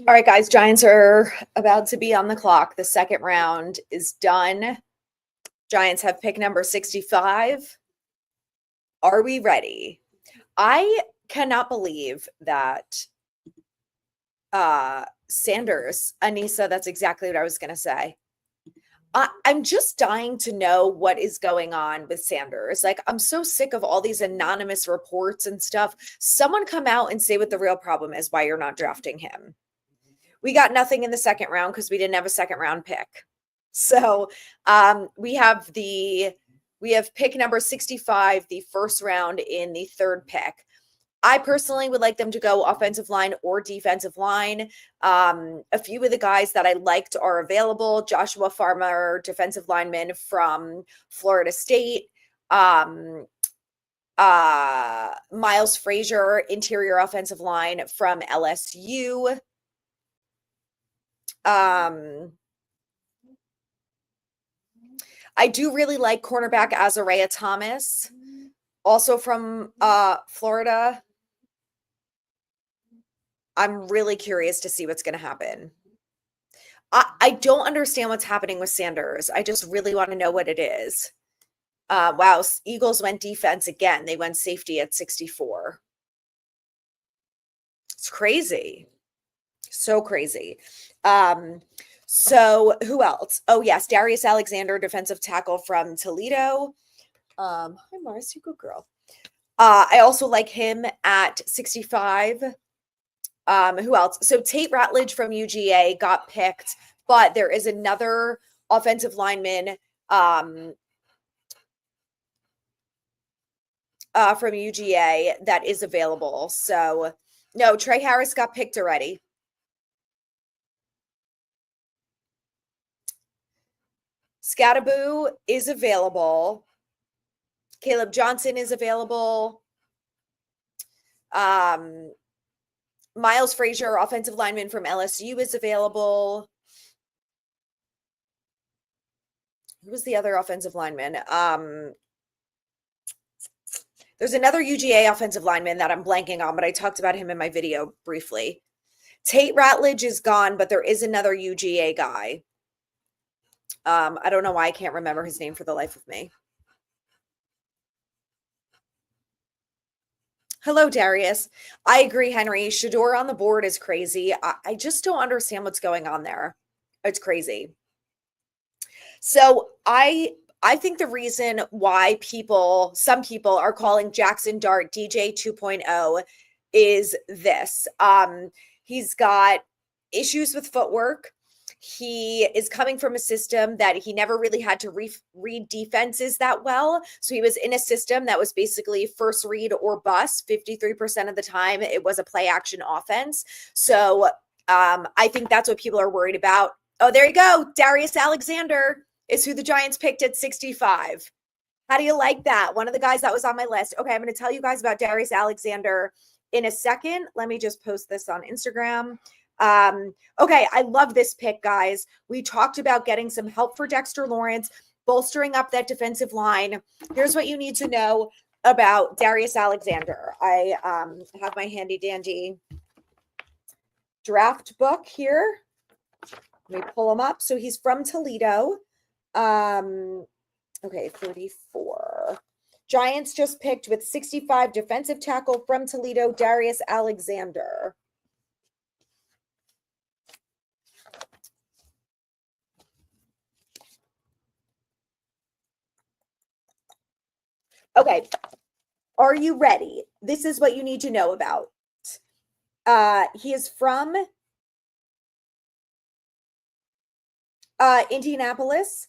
All right, guys, Giants are about to be on the clock. The second round is done. Giants have pick number 65. Are we ready? I cannot believe that Sanders, Anissa, that's exactly what I was going to say. I'm just dying to know what is going on with Sanders. Like, I'm so sick of all these anonymous reports and stuff. Someone come out and say what the real problem is, why you're not drafting him. We got nothing in the second round because we didn't have a second round pick. So we have pick number 65, the first round in the third pick. I personally would like them to go offensive line or defensive line. A few of the guys that I liked are available. Joshua Farmer, defensive lineman from Florida State. Miles Frazier, interior offensive line from LSU. I do really like cornerback Azariah Thomas, also from Florida. I'm really curious to see what's going to happen. I don't understand what's happening with Sanders. I just really want to know what it is. Wow, Eagles went defense again. They went safety at 64. It's crazy. So crazy. So who else? Oh, yes, Darius Alexander, defensive tackle from Toledo. Hi, Mars, you good girl. I also like him at 65. Who else? So Tate Ratledge from UGA got picked, but there is another offensive lineman from UGA that is available. So no, Trey Harris got picked already. Scattaboo is available. Caleb Johnson is available. Miles Frazier, offensive lineman from LSU, is available. Who was the other offensive lineman? There's another UGA offensive lineman that I'm blanking on, but I talked about him in my video briefly. Tate Ratledge is gone, but there is another UGA guy. I don't know why I can't remember his name for the life of me. Hello, Darius. I agree, Henry. Shedeur on the board is crazy. I just don't understand what's going on there. It's crazy. So I think the reason why some people are calling Jackson Dart DJ 2.0 is this. He's got issues with footwork. He is coming from a system that he never really had to read defenses that well. So he was in a system that was basically first read or bust. 53% of the time, it was a play action offense. So I think that's what people are worried about. Oh, there you go. Darius Alexander is who the Giants picked at 65. How do you like that? One of the guys that was on my list. Okay, I'm going to tell you guys about Darius Alexander in a second. Let me just post this on Instagram. Okay, I love this pick, guys. We talked about getting some help for Dexter Lawrence, bolstering up that defensive line. Here's what you need to know about Darius Alexander. I have my handy dandy draft book here. Let me pull him up. So he's from Toledo. Okay, 34. Giants just picked with 65 defensive tackle from Toledo, Darius Alexander. Okay, are you ready? This is what you need to know about. He is from Indianapolis.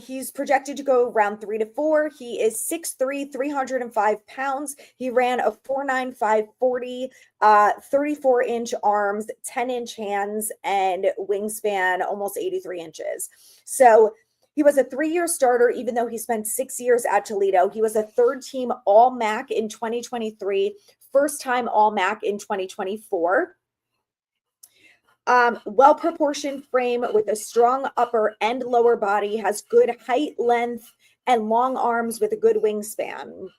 He's projected to go around 3 to 4. He is 6'3", 305 pounds. He ran a 4.95 40, 34-inch arms, 10-inch hands, and wingspan almost 83 inches. So he was a 3-year starter, even though he spent 6 years at Toledo. He was a third-team All-MAC in 2023, first-time All-MAC in 2024. Well-proportioned frame with a strong upper and lower body, has good height, length, and long arms with a good wingspan.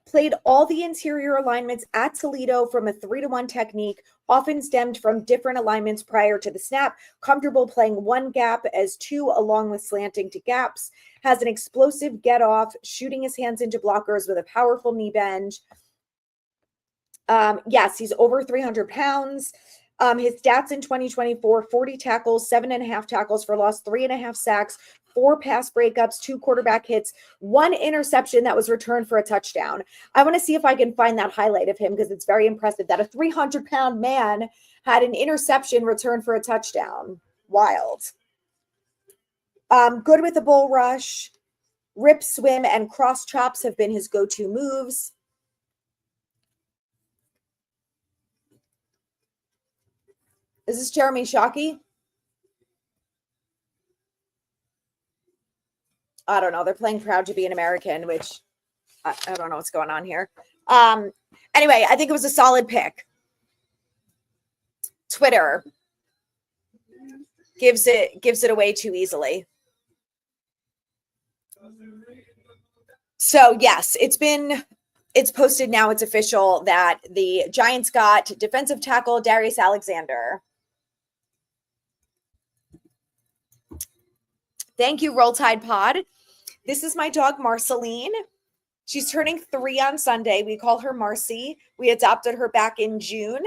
Played all the interior alignments at Toledo from a 3-to-1 technique, often stemmed from different alignments prior to the snap. Comfortable playing one gap as two along with slanting to gaps. Has an explosive get off, shooting his hands into blockers with a powerful knee bend. Yes, he's over 300 pounds. His stats in 2024, 40 tackles, 7.5 tackles for loss, 3.5 sacks, 4 pass breakups, 2 quarterback hits, 1 interception that was returned for a touchdown. I want to see if I can find that highlight of him because it's very impressive that a 300-pound man had an interception returned for a touchdown. Wild. Good with the bull rush. Rip, swim, and cross chops have been his go-to moves. Is this Jeremy Shockey? I don't know. They're playing Proud to Be an American, which I don't know what's going on here. Anyway, I think it was a solid pick. Twitter gives it away too easily. So yes, it's posted now. It's official that the Giants got defensive tackle Darius Alexander. Thank you, Roll Tide Pod. This is my dog, Marceline. She's turning 3 on Sunday. We call her Marcy. We adopted her back in June.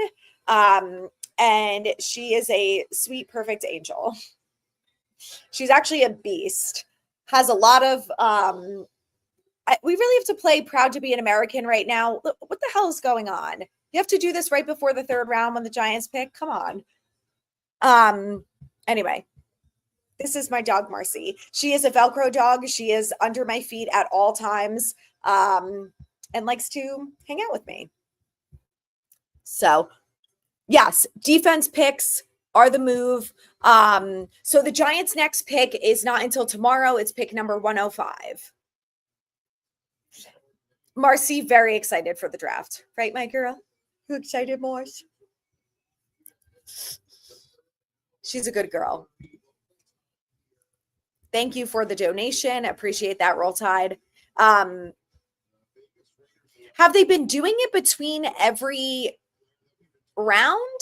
And she is a sweet, perfect angel. She's actually a beast. Has a lot of, we really have to play Proud to Be an American right now. What the hell is going on? You have to do this right before the 3rd round when the Giants pick. Come on. Anyway. This is my dog, Marcy. She is a Velcro dog. She is under my feet at all times and likes to hang out with me. So, yes, defense picks are the move. So the Giants' next pick is not until tomorrow. It's pick number 105. Marcy, very excited for the draft. Right, my girl? You excited, Morse? She's a good girl. Thank you for the donation. Appreciate that, Roll Tide. Have they been doing it between every round?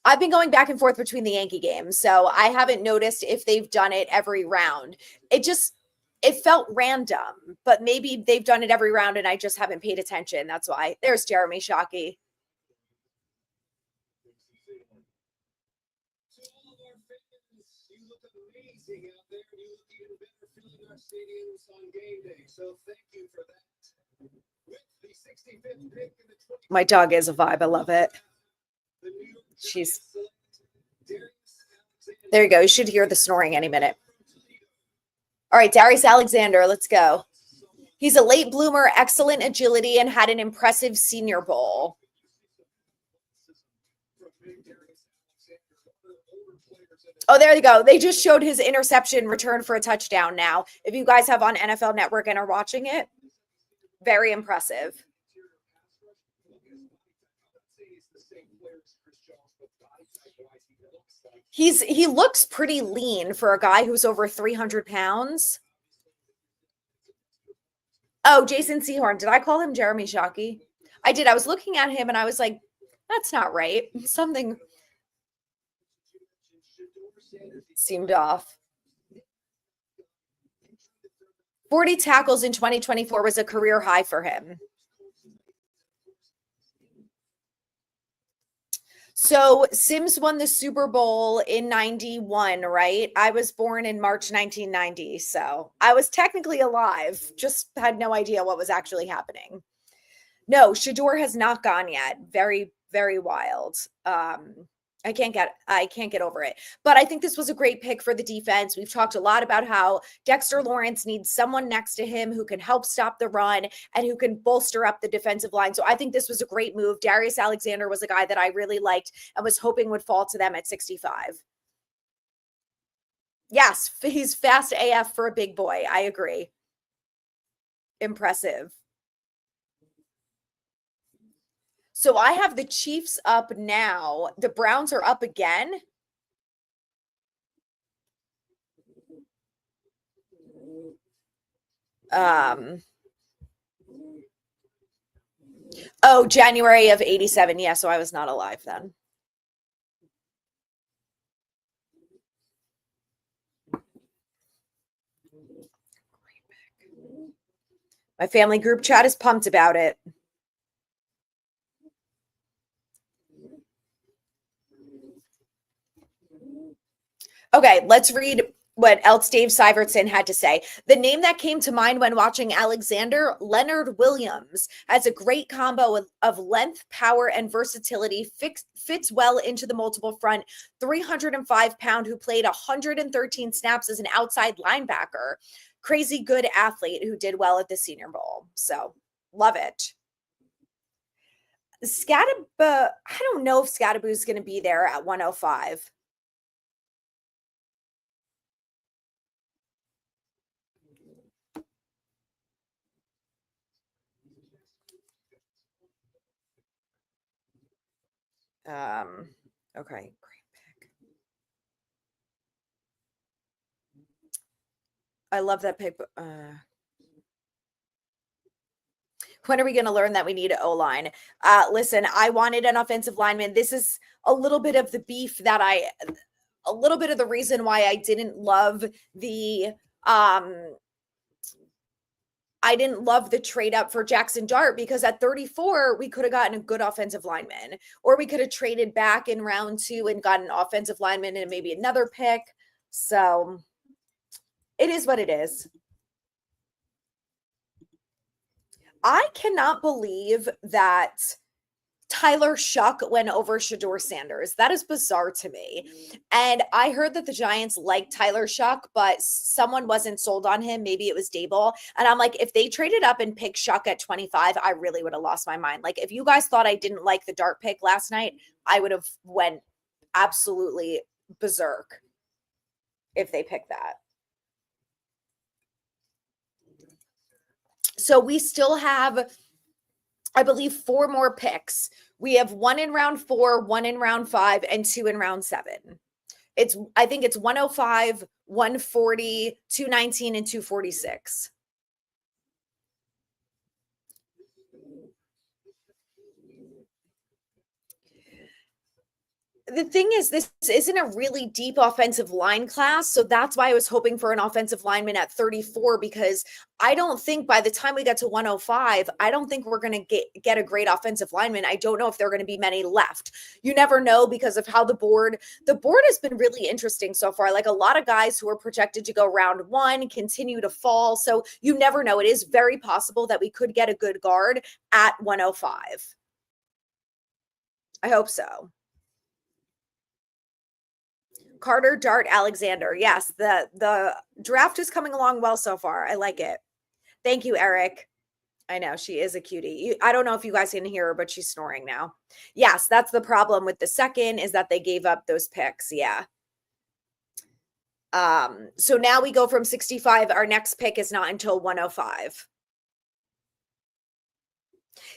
I've been going back and forth between the Yankee games, so I haven't noticed if they've done it every round. It felt random, but maybe they've done it every round and I just haven't paid attention. That's why. There's Jeremy Shockey. My dog is a vibe. I love it. There you go. You should hear the snoring any minute. All right, Darius Alexander, let's go. He's a late bloomer, excellent agility, and had an impressive Senior Bowl. Oh, there you go. They just showed his interception return for a touchdown now. If you guys have on NFL Network and are watching it, very impressive. He looks pretty lean for a guy who's over 300 pounds. Oh, Jason Sehorn. Did I call him Jeremy Shockey? I did. I was looking at him and I was like, that's not right. Something seemed off. 40 tackles in 2024 was a career high for him. So Sims won the Super Bowl in 91, right? I was born in March 1990, so I was technically alive, just had no idea what was actually happening. No, Shedeur has not gone yet. Very, very wild. I can't get over it. But I think this was a great pick for the defense. We've talked a lot about how Dexter Lawrence needs someone next to him who can help stop the run and who can bolster up the defensive line. So I think this was a great move. Darius Alexander was a guy that I really liked and was hoping would fall to them at 65. Yes, he's fast AF for a big boy. I agree. Impressive. So I have the Chiefs up now. The Browns are up again. Oh, January of 87. Yeah, so I was not alive then. My family group chat is pumped about it. Okay, let's read what else Dave Syvertson had to say. The name that came to mind when watching Alexander, Leonard Williams, has a great combo of length, power, and versatility, fits well into the multiple front, 305-pound who played 113 snaps as an outside linebacker. Crazy good athlete who did well at the Senior Bowl. So, love it. I don't know if Scadaboo's going to be there at 105. Okay, great pick. I love that pick. When are we going to learn that we need an O-line? Listen, I wanted an offensive lineman. This is a little bit of the beef that a little bit of the reason why I didn't love the trade up for Jackson Dart, because at 34, we could have gotten a good offensive lineman, or we could have traded back in round 2 and gotten an offensive lineman and maybe another pick. So it is what it is. I cannot believe that Tyler Shough went over Shedeur Sanders. That is bizarre to me. And I heard that the Giants liked Tyler Shough, but someone wasn't sold on him. Maybe it was Daboll. And I'm like, if they traded up and picked Shough at 25, I really would have lost my mind. Like, if you guys thought I didn't like the Dart pick last night, I would have went absolutely berserk if they picked that. So we still have, I believe, 4 more picks. We have 1 in round 4, 1 in round 5, and 2 in round 7. I think it's 105, 140, 219, and 246. The thing is, this isn't a really deep offensive line class. So that's why I was hoping for an offensive lineman at 34, because I don't think by the time we get to 105, I don't think we're going to get a great offensive lineman. I don't know if there are going to be many left. You never know because of how the board has been really interesting so far. Like, a lot of guys who are projected to go round 1 continue to fall. So you never know. It is very possible that we could get a good guard at 105. I hope so. Carter, Dart, Alexander. Yes, the draft is coming along well so far. I like it. Thank you, Eric. I know she is a cutie. I don't know if you guys can hear her, but she's snoring now. Yes, that's the problem with the second, is that they gave up those picks. Yeah. So now we go from 65. Our next pick is not until 105.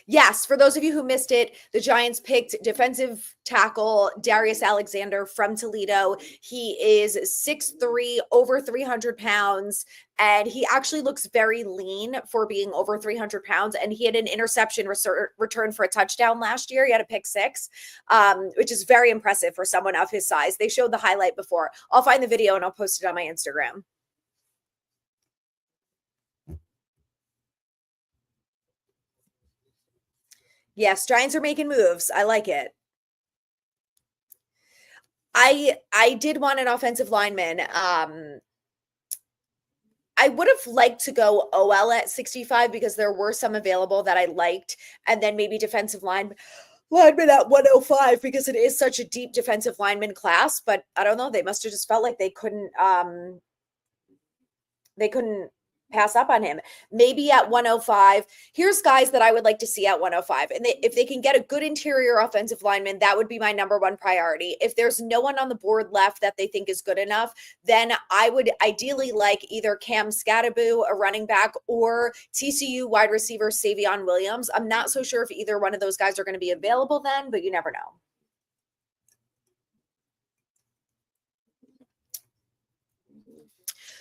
Yes, for those of you who missed it, the Giants picked defensive tackle Darius Alexander from Toledo. He is 6'3", over 300 pounds, and he actually looks very lean for being over 300 pounds. And he had an interception return for a touchdown last year. He had a pick 6, which is very impressive for someone of his size. They showed the highlight before. I'll find the video and I'll post it on my Instagram. Yes, Giants are making moves. I like it. I did want an offensive lineman. I would have liked to go OL at 65 because there were some available that I liked, and then maybe defensive lineman at 105 because it is such a deep defensive lineman class. But I don't know. They must have just felt like they couldn't pass up on him. Maybe at 105. Here's guys that I would like to see at 105. And if they can get a good interior offensive lineman, that would be my number one priority. If there's no one on the board left that they think is good enough, then I would ideally like either Cam Skattebo, a running back, or TCU wide receiver Savion Williams. I'm not so sure if either one of those guys are going to be available then, but you never know.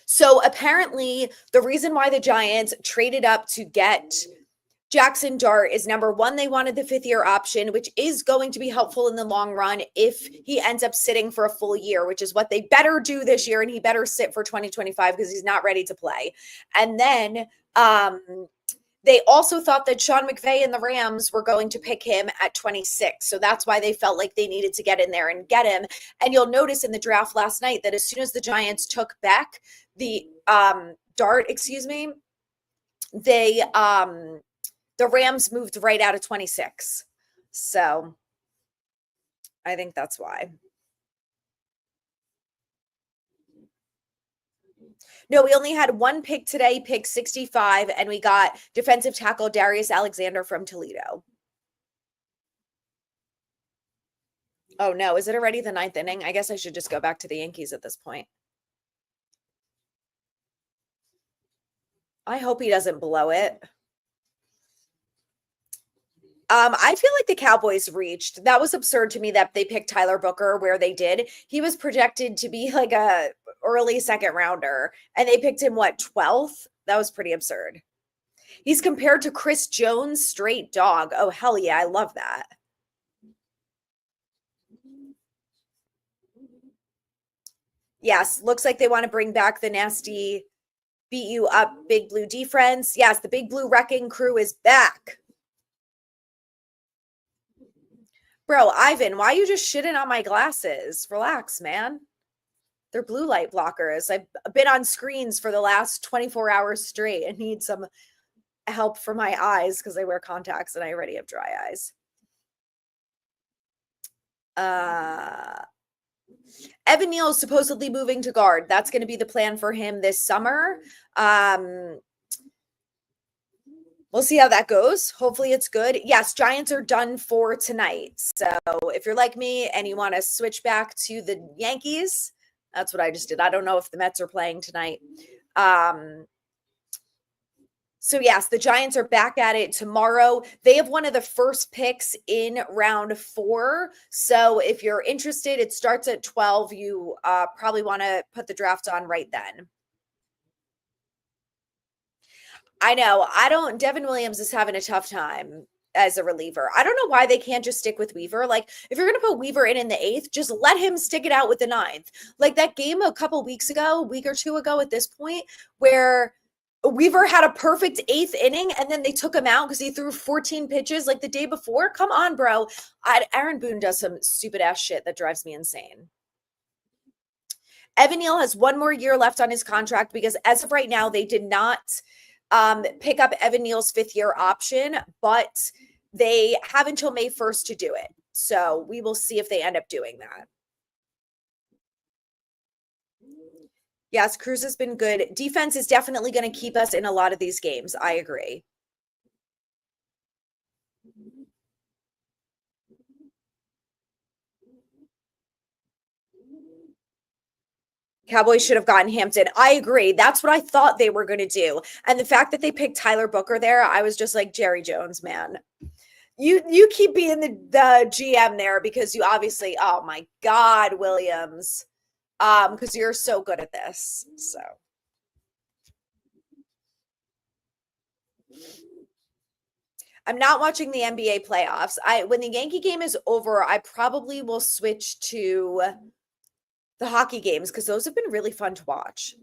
So apparently the reason why the Giants traded up to get Jackson Dart is number one, they wanted the 5th-year option, which is going to be helpful in the long run if he ends up sitting for a full year, which is what they better do this year. And he better sit for 2025 because he's not ready to play. And then they also thought that Sean McVay and the Rams were going to pick him at 26. So that's why they felt like they needed to get in there and get him. And you'll notice in the draft last night that as soon as the Giants took back the Dart, the Rams moved right out of 26. So I think that's why. No, we only had one pick today, pick 65, and we got defensive tackle Darius Alexander from Toledo. Oh, no. Is it already the 9th inning? I guess I should just go back to the Yankees at this point. I hope he doesn't blow it. I feel like the Cowboys reached. That was absurd to me that they picked Tyler Booker where they did. He was projected to be like a early second rounder, and they picked him, 12th? That was pretty absurd. He's compared to Chris Jones, straight dog. Oh, hell yeah. I love that. Yes, looks like they want to bring back the nasty beat you up Big Blue defense. Yes, the Big Blue wrecking crew is back. Bro, Ivan, why are you just shitting on my glasses? Relax, man. They're blue light blockers. I've been on screens for the last 24 hours straight and need some help for my eyes because I wear contacts and I already have dry eyes. Evan Neal is supposedly moving to guard. That's going to be the plan for him this summer. We'll see how that goes. Hopefully it's good. Yes, Giants are done for tonight. So if you're like me and you want to switch back to the Yankees, that's what I just did. I don't know if the Mets are playing tonight. So yes, the Giants are back at it tomorrow. They have one of the first picks in round 4. So if you're interested, it starts at 12. You probably want to put the draft on right then. I know. Devin Williams is having a tough time as a reliever. I don't know why they can't just stick with Weaver. Like, if you're going to put Weaver in the 8th, just let him stick it out with the 9th. Like that game a week or two ago at this point, where Weaver had a perfect 8th inning and then they took him out because he threw 14 pitches like the day before. Come on, bro. Aaron Boone does some stupid ass shit that drives me insane. Evan Neal has one more year left on his contract because as of right now, they did not pick up Evan Neal's 5th-year option, but they have until May 1st to do it. So we will see if they end up doing that. Yes, Cruz has been good. Defense is definitely going to keep us in a lot of these games. I agree. Cowboys should have gotten Hampton. I agree. That's what I thought they were going to do. And the fact that they picked Tyler Booker there, I was just like, Jerry Jones, man. You keep being the GM there because you obviously, oh my God, Williams. Because you're so good at this. So I'm not watching the NBA playoffs. When the Yankee game is over, I probably will switch to the hockey games because those have been really fun to watch.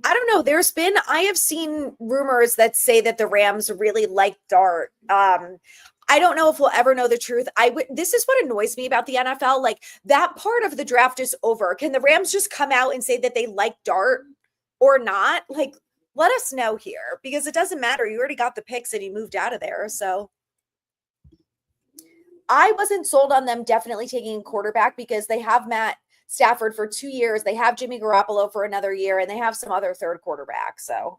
I don't know. I have seen rumors that say that the Rams really like Dart. I don't know if we'll ever know the truth. This is what annoys me about the NFL. Like, that part of the draft is over. Can the Rams just come out and say that they like Dart or not? Like, let us know here because it doesn't matter. You already got the picks and you moved out of there. So I wasn't sold on them definitely taking a quarterback because they have Stafford for 2 years. They have Jimmy Garoppolo for another year, and they have some other third quarterback. So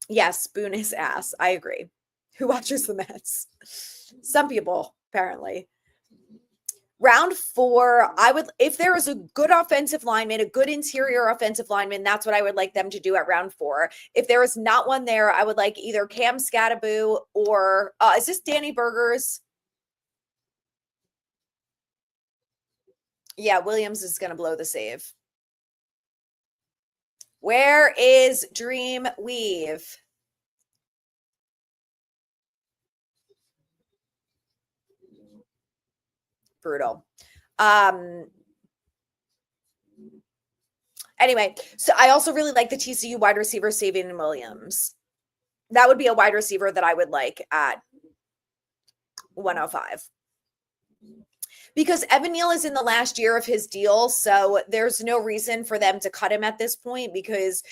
yes, Boone is ass. I agree. Who watches the Mets? Some people, apparently. Round 4, I would, if there is a good offensive lineman, a good interior offensive lineman, that's what I would like them to do at round 4. If there is not one there, I would like either Cam Scattaboo or is this Danny Burgers? Yeah, Williams is going to blow the save. Where is Dream Weave? Brutal. Anyway, so I also really like the TCU wide receiver Savion Williams. That would be a wide receiver that I would like at 105. Because Evan Neal is in the last year of his deal, so there's no reason for them to cut him at this point, because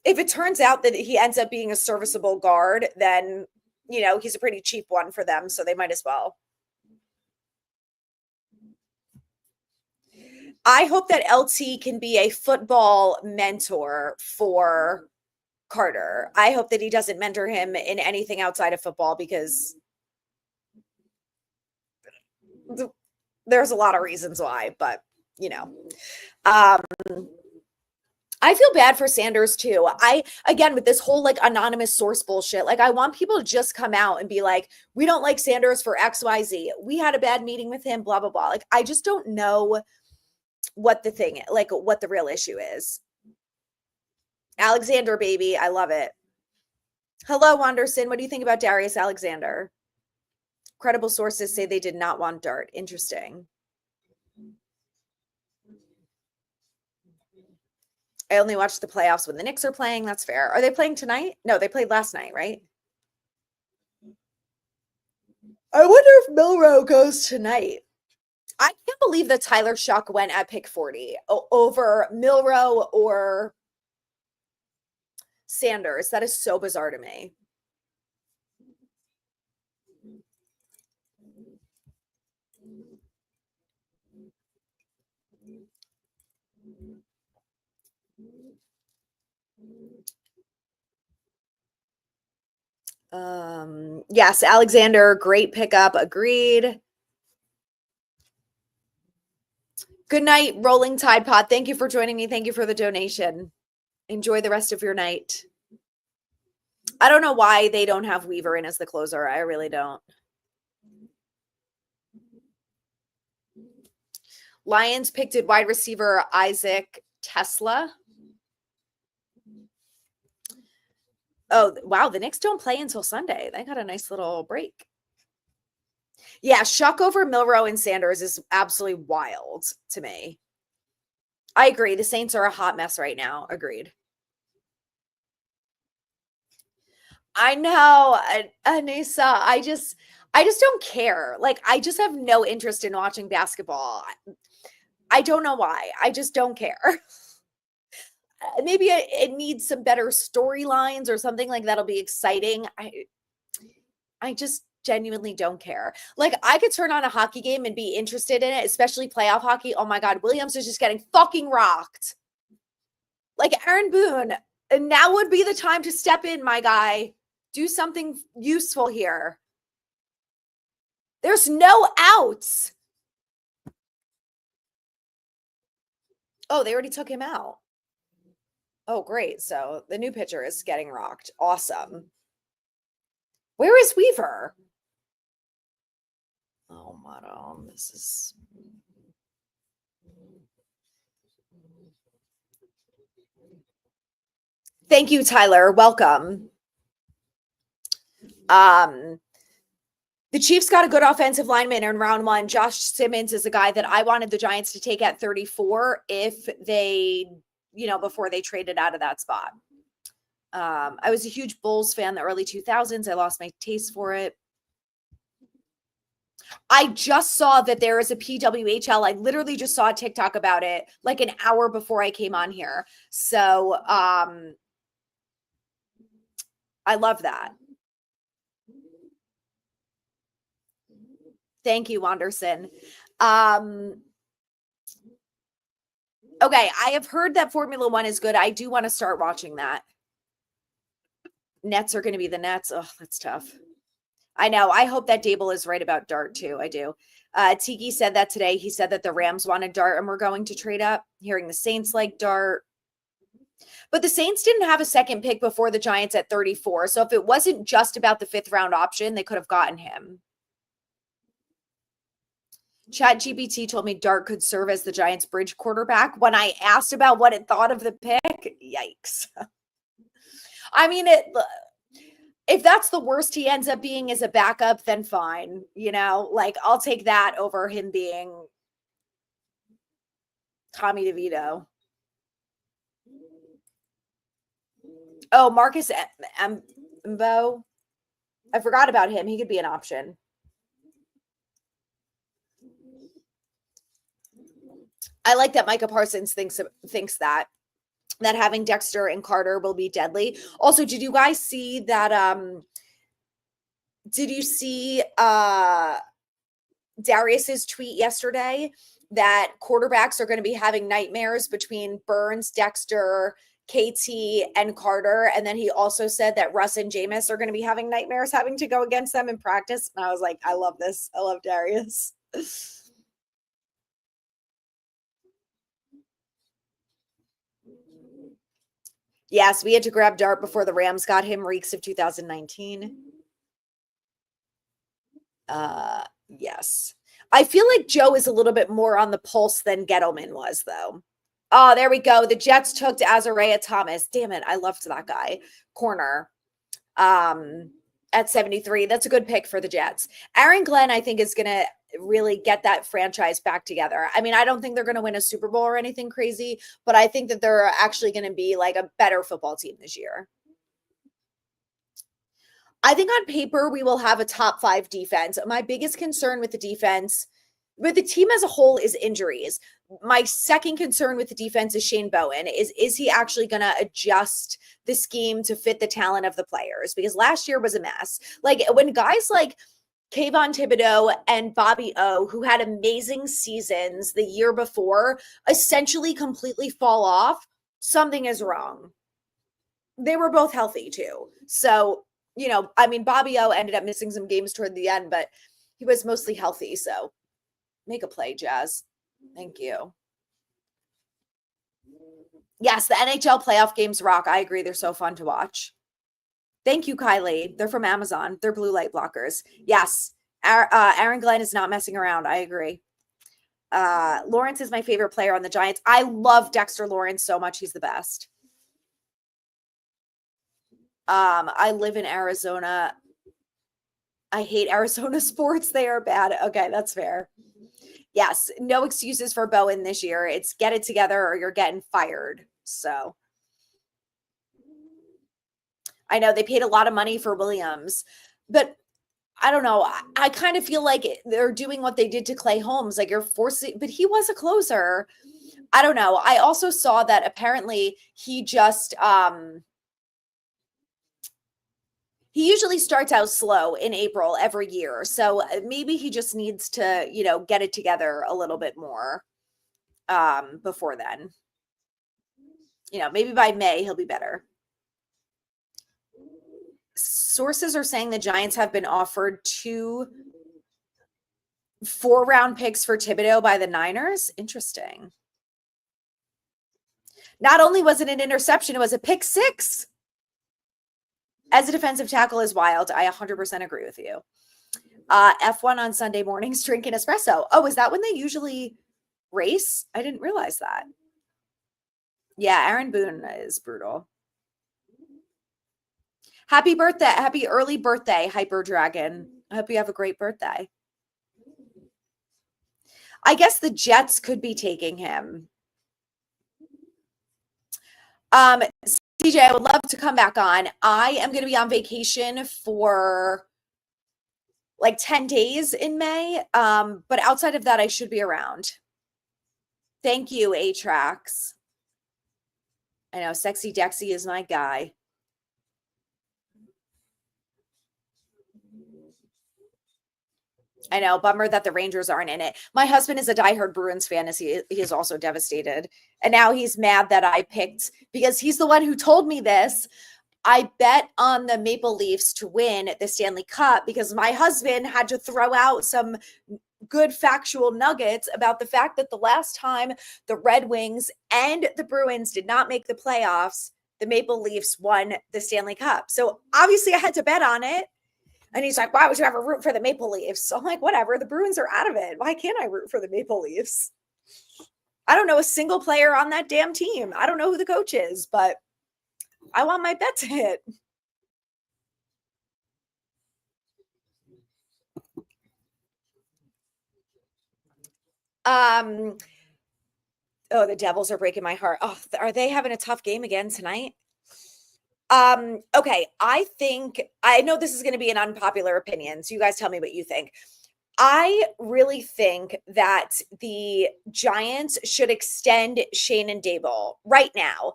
if it turns out that he ends up being a serviceable guard, then, you know, he's a pretty cheap one for them, so they might as well. I hope that LT can be a football mentor for Carter. I hope that he doesn't mentor him in anything outside of football, because there's a lot of reasons why, but you know, I feel bad for Sanders too. Again, with this whole like anonymous source bullshit, like I want people to just come out and be like, we don't like Sanders for XYZ. We had a bad meeting with him, blah, blah, blah. Like, I just don't know what the thing, like what the real issue is. Alexander, baby. I love it. Hello, Wanderson. What do you think about Darius Alexander? Credible sources say they did not want Dart. Interesting. I only watch the playoffs when the Knicks are playing. That's fair. Are they playing tonight? No, they played last night, right? I wonder if Milroe goes tonight. I can't believe that Tyler Shuck went at pick 40 over Milroe or Sanders. That is so bizarre to me. Yes, Alexander, great pickup. Agreed. Good night, Rolling Tide Pod. Thank you for joining me. Thank you for the donation. Enjoy the rest of your night. I don't know why they don't have Weaver in as the closer. I really don't. Lions picked at wide receiver Isaac Tesla. Oh, wow. The Knicks don't play until Sunday. They got a nice little break. Yeah, Shuck over Milroe and Sanders is absolutely wild to me. I agree. The Saints are a hot mess right now. Agreed. I know, Anissa. I just don't care. Like, I just have no interest in watching basketball. I don't know why. I just don't care. Maybe it needs some better storylines or something like that'll be exciting. I just genuinely don't care. Like, I could turn on a hockey game and be interested in it, especially playoff hockey. Oh my God, Williams is just getting fucking rocked. Like, Aaron Boone, and now would be the time to step in, my guy. Do something useful here. There's no outs. Oh, they already took him out. Oh, great. So the new pitcher is getting rocked. Awesome. Where is Weaver? Oh, madam, this is... Thank you, Tyler. Welcome. The Chiefs got a good offensive lineman in round 1. Josh Simmons is a guy that I wanted the Giants to take at 34 if they, you know, before they traded out of that spot. I was a huge Bulls fan in the early 2000s. I lost my taste for it. I just saw that there is a PWHL. I literally just saw a TikTok about it like an hour before I came on here. So I love that. Thank you, Wanderson. Okay, I have heard that Formula One is good. I do want to start watching that. Nets are going to be the Nets. Oh, that's tough. I know. I hope that Dable is right about Dart too. I do. Tiki said that today. He said that the Rams wanted Dart and we're going to trade up. Hearing the Saints like Dart. But the Saints didn't have a second pick before the Giants at 34. So if it wasn't just about the 5th round option, they could have gotten him. ChatGPT told me Dart could serve as the Giants' bridge quarterback. When I asked about what it thought of the pick, yikes. I mean, if that's the worst he ends up being as a backup, then fine. You know, like I'll take that over him being Tommy DeVito. Oh, Marcus Mbo. I forgot about him. He could be an option. I like that Micah Parsons thinks that having Dexter and Carter will be deadly. Also, did you guys see that did you see Darius's tweet yesterday that quarterbacks are going to be having nightmares between Burns, Dexter, KT, and Carter? And then he also said that Russ and Jameis are going to be having nightmares having to go against them in practice. And I was like, I love this. I love Darius. Yes, we had to grab Dart before the Rams got him. Reeks of 2019. Yes. I feel like Joe is a little bit more on the pulse than Gettleman was, though. Oh, there we go. The Jets took to Azariah Thomas. Damn it. I loved that guy. Corner. At 73. That's a good pick for the Jets. Aaron Glenn, I think, is going to really get that franchise back together. I mean, I don't think they're going to win a Super Bowl or anything crazy, but I think that they're actually going to be like a better football team this year. I think on paper, we will have a top 5 defense. My biggest concern with the defense, with the team as a whole, is injuries. My second concern with the defense is Shane Bowen. Is he actually going to adjust the scheme to fit the talent of the players? Because last year was a mess. Like when guys like Kayvon Thibodeau and Bobby O, who had amazing seasons the year before, essentially completely fall off, something is wrong. They were both healthy too. So, you know, I mean, Bobby O ended up missing some games toward the end, but he was mostly healthy. So make a play, Jazz. Thank you. Yes, the NHL playoff games rock. I agree. They're so fun to watch. Thank you, Kylie. They're from Amazon. They're blue light blockers. Yes. Aaron Glenn is not messing around. I agree. Lawrence is my favorite player on the Giants. I love Dexter Lawrence so much. He's the best. I live in Arizona. I hate Arizona sports. They are bad. Okay, that's fair. Yes, no excuses for Bowen this year. It's get it together or you're getting fired. So I know they paid a lot of money for Williams, but I don't know. I kind of feel like they're doing what they did to Clay Holmes. Like you're forcing, but he was a closer. I don't know. I also saw that apparently he just he usually starts out slow in April every year. So maybe he just needs to, you know, get it together a little bit more before then. You know, maybe by May he'll be better. Sources are saying the Giants have been offered 2 4-round picks for Thibodeau by the Niners. Interesting. Not only was it an interception, it was a pick 6. As a defensive tackle is wild. I 100% agree with you. F1 on Sunday mornings, drink an espresso. Oh, is that when they usually race? I didn't realize that. Yeah, Aaron Boone is brutal. Happy birthday. Happy early birthday, Hyper Dragon. I hope you have a great birthday. I guess the Jets could be taking him. CJ, I would love to come back on. I am going to be on vacation for like 10 days in May. But outside of that, I should be around. Thank you, A-Trax. I know, Sexy Dexy is my guy. I know, bummer that the Rangers aren't in it. My husband is a diehard Bruins fan, as he is also devastated. And now he's mad that I picked, because he's the one who told me this. I bet on the Maple Leafs to win the Stanley Cup because my husband had to throw out some good factual nuggets about the fact that the last time the Red Wings and the Bruins did not make the playoffs, the Maple Leafs won the Stanley Cup. So obviously I had to bet on it. And he's like, why would you ever root for the Maple Leafs? So I'm like, whatever. The Bruins are out of it. Why can't I root for the Maple Leafs? I don't know a single player on that damn team. I don't know who the coach is, but I want my bet to hit. Oh, the Devils are breaking my heart. Oh, are they having a tough game again tonight? Okay, I know this is going to be an unpopular opinion, so you guys tell me what you think. I really think that the Giants should extend Shane and Dable right now.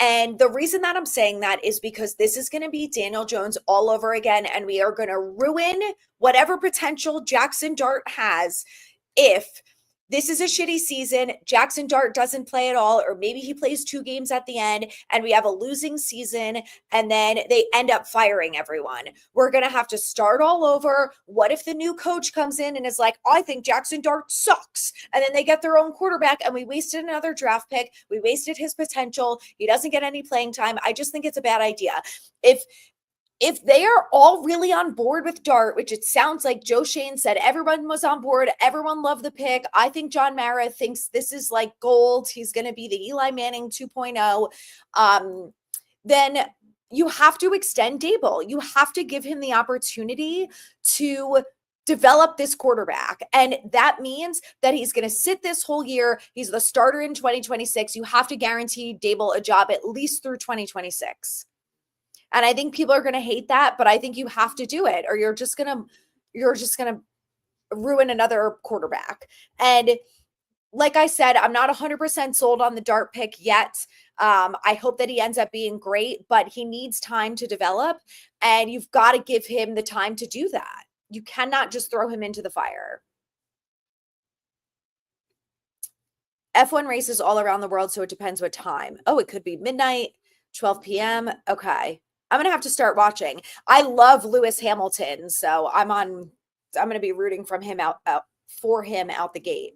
And the reason that I'm saying that is because this is going to be Daniel Jones all over again, and we are going to ruin whatever potential Jackson Dart has if this is a shitty season. Jackson Dart doesn't play at all, or maybe he plays 2 games at the end, and we have a losing season, and then they end up firing everyone. We're going to have to start all over. What if the new coach comes in and is like, I think Jackson Dart sucks? And then they get their own quarterback, and we wasted another draft pick. We wasted his potential. He doesn't get any playing time. I just think it's a bad idea. If they are all really on board with Dart, which it sounds like Joe Shane said everyone was on board, everyone loved the pick. I think John Mara thinks this is like gold. He's going to be the Eli Manning 2.0. Then you have to extend Dable. You have to give him the opportunity to develop this quarterback. And that means that he's going to sit this whole year. He's the starter in 2026. You have to guarantee Dable a job at least through 2026. And I think people are going to hate that, but I think you have to do it or you're just going to ruin another quarterback. And like I said, I'm not 100% sold on the Dart pick yet. I hope that he ends up being great, but he needs time to develop, and you've got to give him the time to do that. You cannot just throw him into the fire. F1 races all around the world, so it depends what time. Oh, it could be midnight, 12 p.m. Okay. I'm going to have to start watching. I love Lewis Hamilton, so I'm going to be rooting for him out the gate.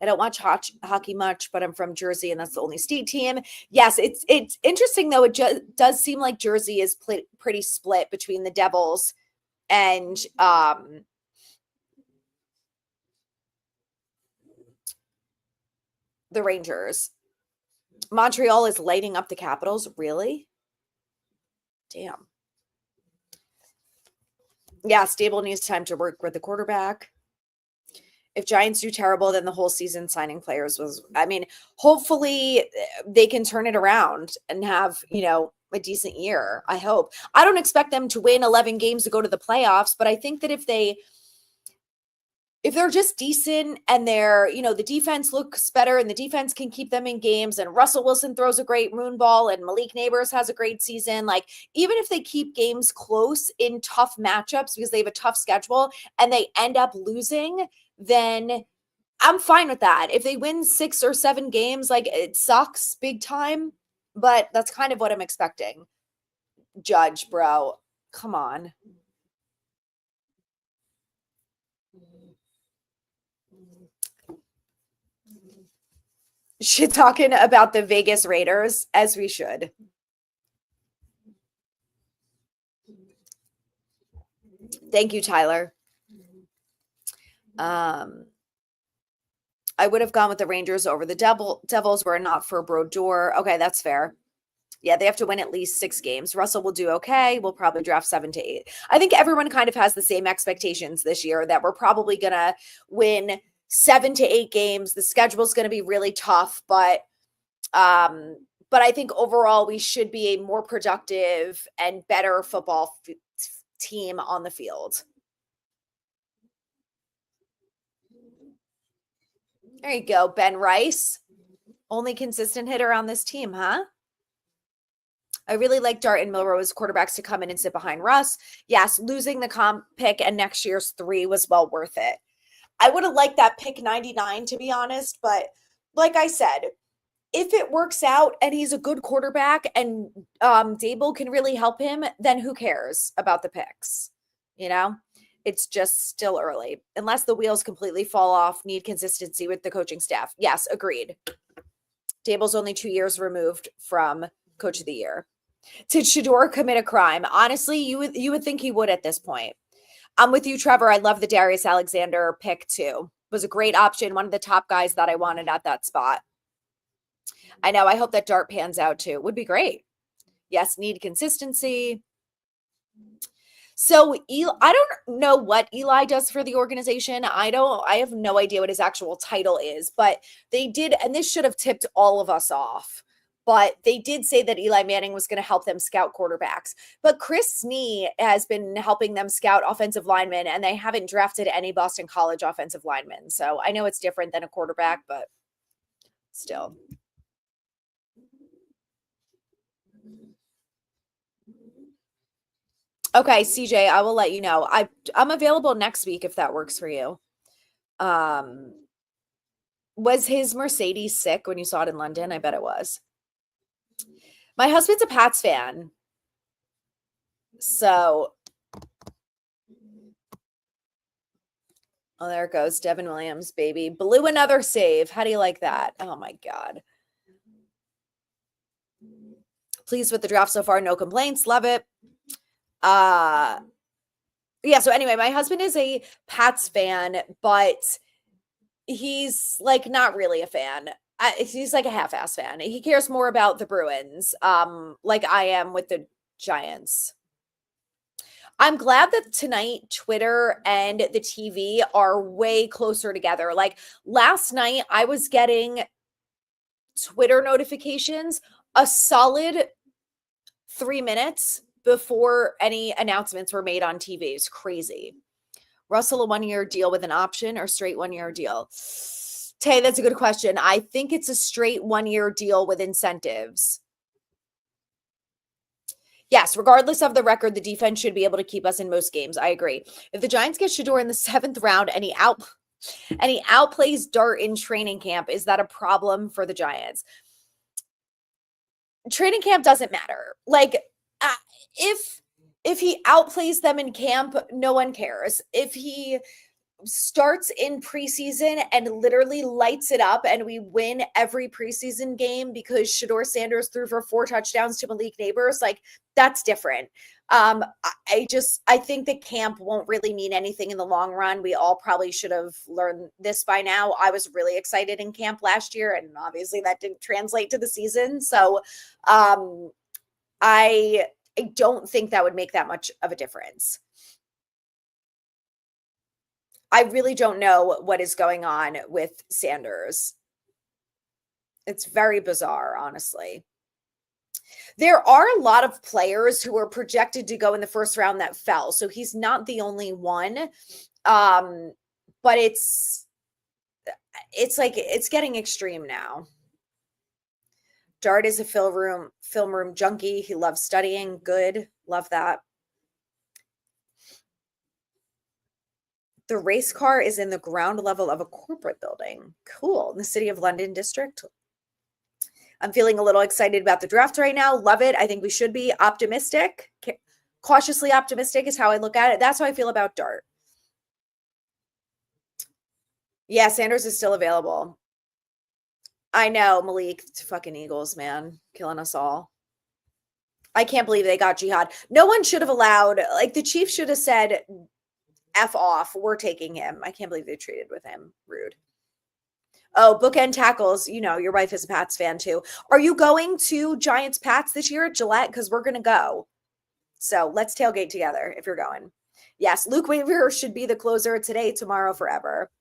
I don't watch hockey much, but I'm from Jersey, and that's the only state team. Yes, it's interesting, though. It does seem like Jersey is pretty split between the Devils and the Rangers. Montreal is lighting up the Capitals. Really? Damn. Yeah, Stable needs time to work with the quarterback. If Giants do terrible, then the whole season signing players hopefully they can turn it around and have, a decent year. I hope. I don't expect them to win 11 games to go to the playoffs, but I think that if they're just decent and they're, the defense looks better and the defense can keep them in games and Russell Wilson throws a great moon ball and Malik Neighbors has a great season, like even if they keep games close in tough matchups because they have a tough schedule and they end up losing, then I'm fine with that. If they win 6 or 7 games, like it sucks big time, but that's kind of what I'm expecting. Judge, bro, come on. Shit talking about the Vegas Raiders, as we should. Thank you, Tyler. I would have gone with the Rangers over the Devils were not for Brodeur. Okay, that's fair. Yeah, they have to win at least 6 games. Russell will do okay. We'll probably draft 7 to 8. I think everyone kind of has the same expectations this year that we're probably going to win 7 to 8 games. The schedule is going to be really tough, but I think overall we should be a more productive and better football team on the field. There you go, Ben Rice. Only consistent hitter on this team, huh? I really like Dart and Milrow as quarterbacks to come in and sit behind Russ. Yes, losing the comp pick and next year's 3 was well worth it. I would have liked that pick 99, to be honest, but like I said, if it works out and he's a good quarterback and Dable can really help him, then who cares about the picks? You know, it's just still early. Unless the wheels completely fall off, need consistency with the coaching staff. Yes, agreed. Dable's only 2 years removed from Coach of the Year. Did Shedeur commit a crime? Honestly, you would think he would at this point. I'm with you, Trevor. I love the Darius Alexander pick too. Was a great option. One of the top guys that I wanted at that spot. I know. I hope that Dart pans out too. Would be great. Yes, need consistency. So I don't know what Eli does for the organization. I have no idea what his actual title is, but they did, and this should have tipped all of us off. But they did say that Eli Manning was going to help them scout quarterbacks. But Chris Snee has been helping them scout offensive linemen, and they haven't drafted any Boston College offensive linemen. So I know it's different than a quarterback, but still. Okay, CJ, I will let you know. I'm available next week if that works for you. Was his Mercedes sick when you saw it in London? I bet it was. My husband's a Pats fan. So, oh, there it goes. Devin Williams, baby. Blew another save. How do you like that? Oh, my God. Pleased with the draft so far. No complaints. Love it. Yeah, so anyway, my husband is a Pats fan, but he's like not really a fan. He's like a half-ass fan. He cares more about the Bruins, like I am with the Giants. I'm glad that tonight Twitter and the TV are way closer together. Like last night, I was getting Twitter notifications a solid 3 minutes before any announcements were made on TV. It's crazy. Russell, a 1-year deal with an option or straight 1-year deal? Tay, that's a good question. I think it's a straight 1-year deal with incentives. Yes, regardless of the record, the defense should be able to keep us in most games. I agree. If the Giants get Shedeur in the 7th round and he outplays Dart in training camp, is that a problem for the Giants? Training camp doesn't matter. Like, if he outplays them in camp, no one cares. If he starts in preseason and literally lights it up and we win every preseason game because Shedeur Sanders threw for 4 touchdowns to Malik Neighbors, like that's different. I think that camp won't really mean anything in the long run. We all probably should have learned this by now. I was really excited in camp last year, and obviously that didn't translate to the season. So I don't think that would make that much of a difference. I really don't know what is going on with Sanders. It's very bizarre, honestly. There are a lot of players who are projected to go in the first round that fell. So he's not the only one. But it's like it's getting extreme now. Dart is a film room junkie. He loves studying. Good. Love that. The race car is in the ground level of a corporate building. Cool. In the City of London district. I'm feeling a little excited about the draft right now. Love it. I think we should be optimistic. Cautiously optimistic is how I look at it. That's how I feel about Dart. Yeah, Sanders is still available. I know, Malik. It's fucking Eagles, man. Killing us all. I can't believe they got Jihad. No one should have allowed, like the Chiefs should have said, F off. We're taking him. I can't believe they traded with him. Rude. Oh, bookend tackles. You know, your wife is a Pats fan too. Are you going to Giants Pats this year at Gillette? Because we're going to go. So let's tailgate together if you're going. Yes, Luke Weaver should be the closer today, tomorrow, forever.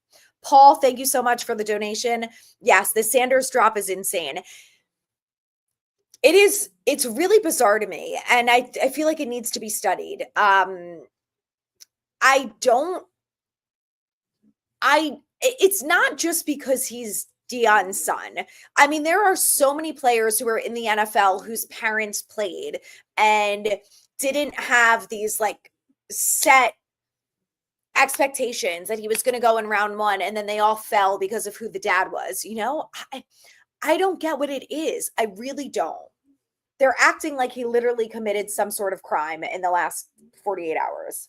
Paul, thank you so much for the donation. Yes, the Sanders drop is insane. It's really bizarre to me. And I feel like it needs to be studied. It's not just because he's Deion's son. I mean, there are so many players who are in the NFL whose parents played and didn't have these like set expectations that he was going to go in round one, and then they all fell because of who the dad was. I don't get what it is. I really don't. They're acting like he literally committed some sort of crime in the last 48 hours.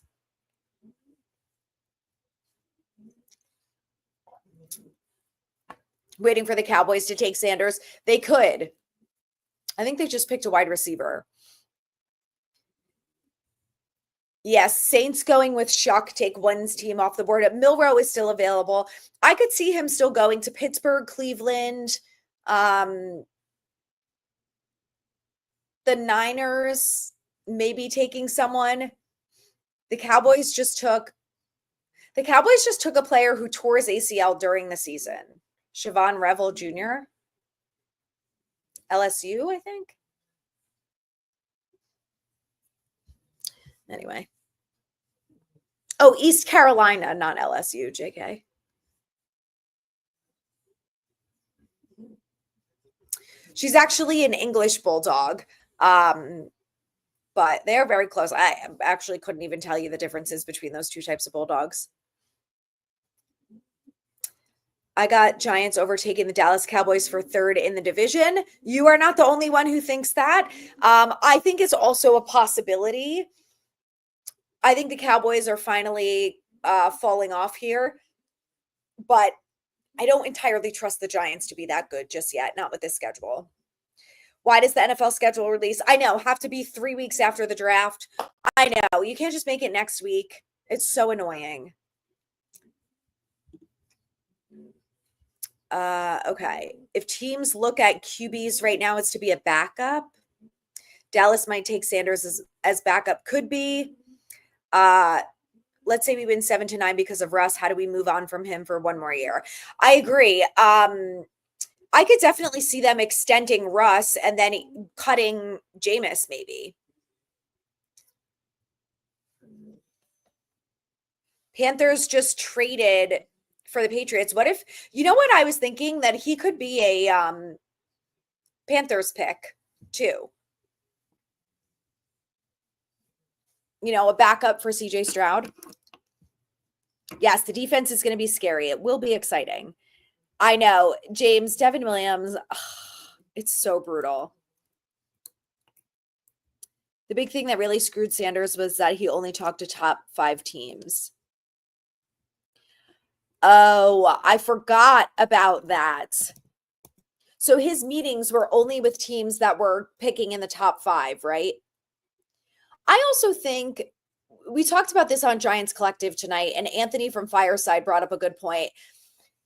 Waiting for the Cowboys to take Sanders. They could. I think they just picked a wide receiver. Yes, Saints going with Shuck, take one's team off the board. Milroe is still available. I could see him still going to Pittsburgh, Cleveland, the Niners, maybe taking someone. The Cowboys just took a player who tore his ACL during the season. Siobhan Revel Jr. LSU, I think. Anyway. Oh, East Carolina, not LSU, JK. She's actually an English bulldog, but they're very close. I actually couldn't even tell you the differences between those two types of bulldogs. I got Giants overtaking the Dallas Cowboys for third in the division. You are not the only one who thinks that. I think it's also a possibility. I think the Cowboys are finally falling off here, but I don't entirely trust the Giants to be that good just yet, not with this schedule. Why does the NFL schedule release? I know, have to be 3 weeks after the draft. I know, you can't just make it next week. It's so annoying. Okay. If teams look at QBs right now, it's to be a backup. Dallas might take Sanders as backup. Could be. Let's say we win 7-9 because of Russ. How do we move on from him for one more year? I agree. I could definitely see them extending Russ and then cutting Jameis maybe. Panthers just traded for the Patriots. What if, you know what I was thinking? That he could be a Panthers pick too. You know, a backup for CJ Stroud. Yes, the defense is going to be scary. It will be exciting. I know. James, Devin Williams, it's so brutal. The big thing that really screwed Sanders was that he only talked to top 5 teams. Oh, I forgot about that. So his meetings were only with teams that were picking in the top 5, right? I also think we talked about this on Giants Collective tonight, and Anthony from Fireside brought up a good point.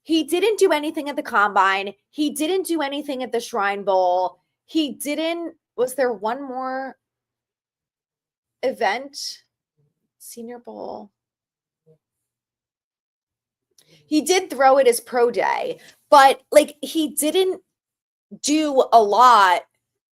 He didn't do anything at the Combine. He didn't do anything at the Shrine Bowl. Was there one more event? Senior Bowl. He did throw it as pro day, but like he didn't do a lot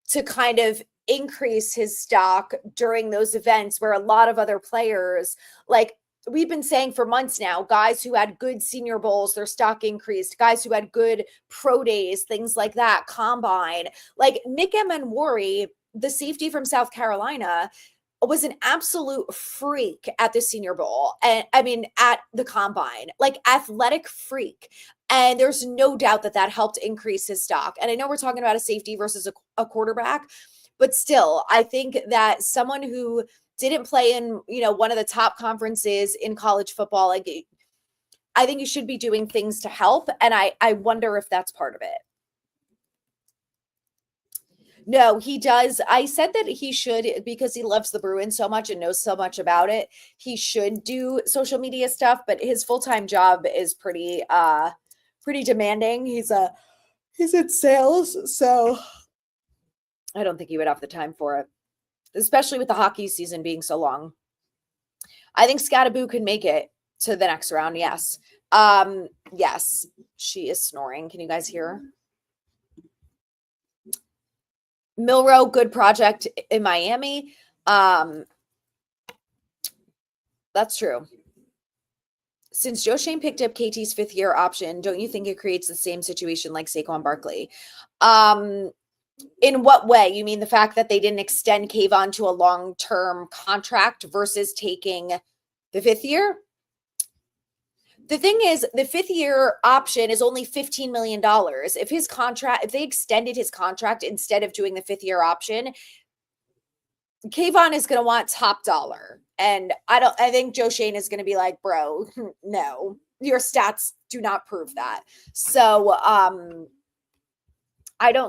to kind of increase his stock during those events where a lot of other players, like we've been saying for months now, guys who had good Senior Bowls, their stock increased. Guys who had good pro days, things like that, Combine. Like Nick Emanwari, the safety from South Carolina, was an absolute freak at the Senior Bowl. And I mean, at the Combine, like athletic freak. And there's no doubt that helped increase his stock. And I know we're talking about a safety versus a quarterback, but still, I think that someone who didn't play in, one of the top conferences in college football, like I think you should be doing things to help. And I wonder if that's part of it. No, he does. I said that he should, because he loves the Bruins so much and knows so much about it. He should do social media stuff, but his full-time job is pretty demanding. He's in sales, so I don't think he would have the time for it, especially with the hockey season being so long. I think Scattaboo could make it to the next round. Yes. Yes, she is snoring. Can you guys hear her? Milroe, good project in Miami. That's true. since Joe Shane picked up KT's fifth-year option, don't you think it creates the same situation like Saquon Barkley? In what way? You mean the fact that they didn't extend Kayvon to a long-term contract versus taking the fifth year? The thing is, the fifth-year option is only $15 million. If they extended his contract instead of doing the fifth-year option, Kayvon is going to want top dollar. And I think Joe Shane is going to be like, bro, no, your stats do not prove that. So, I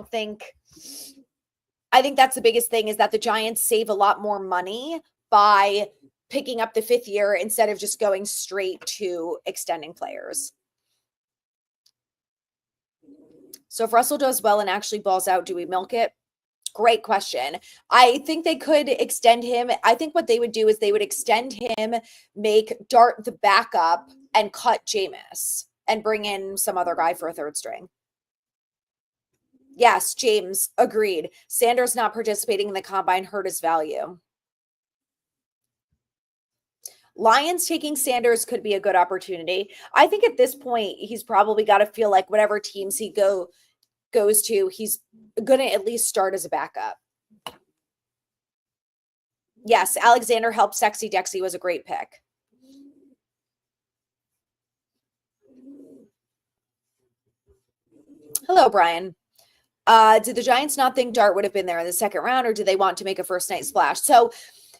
think that's the biggest thing, is that the Giants save a lot more money by picking up the fifth year instead of just going straight to extending players. So if Russell does well and actually balls out, do we milk it? Great question. I think they could extend him. I think what they would do is they would extend him, make Dart the backup, and cut Jameis and bring in some other guy for a third string. Yes, James, agreed. Sanders not participating in the combine hurt his value. Lions taking Sanders could be a good opportunity. I think at this point, he's probably got to feel like whatever teams he goes to, he's going to at least start as a backup. Yes, Alexander helped Sexy Dexy was a great pick. Hello, Brian. Did the Giants not think Dart would have been there in the second round, or did they want to make a first night splash? So,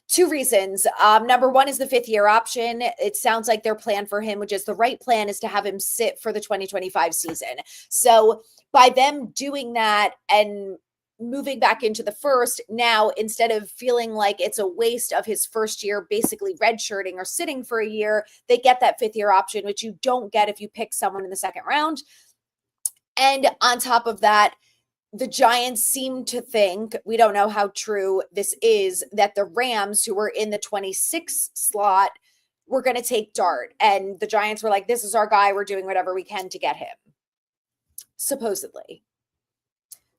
two reasons. Number one is the fifth year option. It sounds like their plan for him, which is the right plan, is to have him sit for the 2025 season. So by them doing that and moving back into the first, now instead of feeling like it's a waste of his first year basically redshirting or sitting for a year, they get that fifth year option, which you don't get if you pick someone in the second round. And on top of that, the Giants seem to think, we don't know how true this is, that the Rams, who were in the 26 slot, were going to take Dart. And the Giants were like, this is our guy. We're doing whatever we can to get him. Supposedly.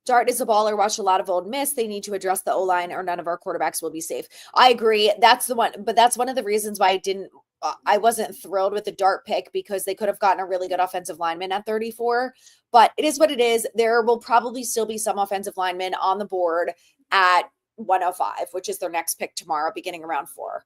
Dart is a baller. Watch a lot of Old Miss. They need to address the O-line or none of our quarterbacks will be safe. I agree. That's the one. But that's one of the reasons why I wasn't thrilled with the Dart pick, because they could have gotten a really good offensive lineman at 34. But it is what it is. There will probably still be some offensive linemen on the board at 105, which is their next pick tomorrow, beginning around 4.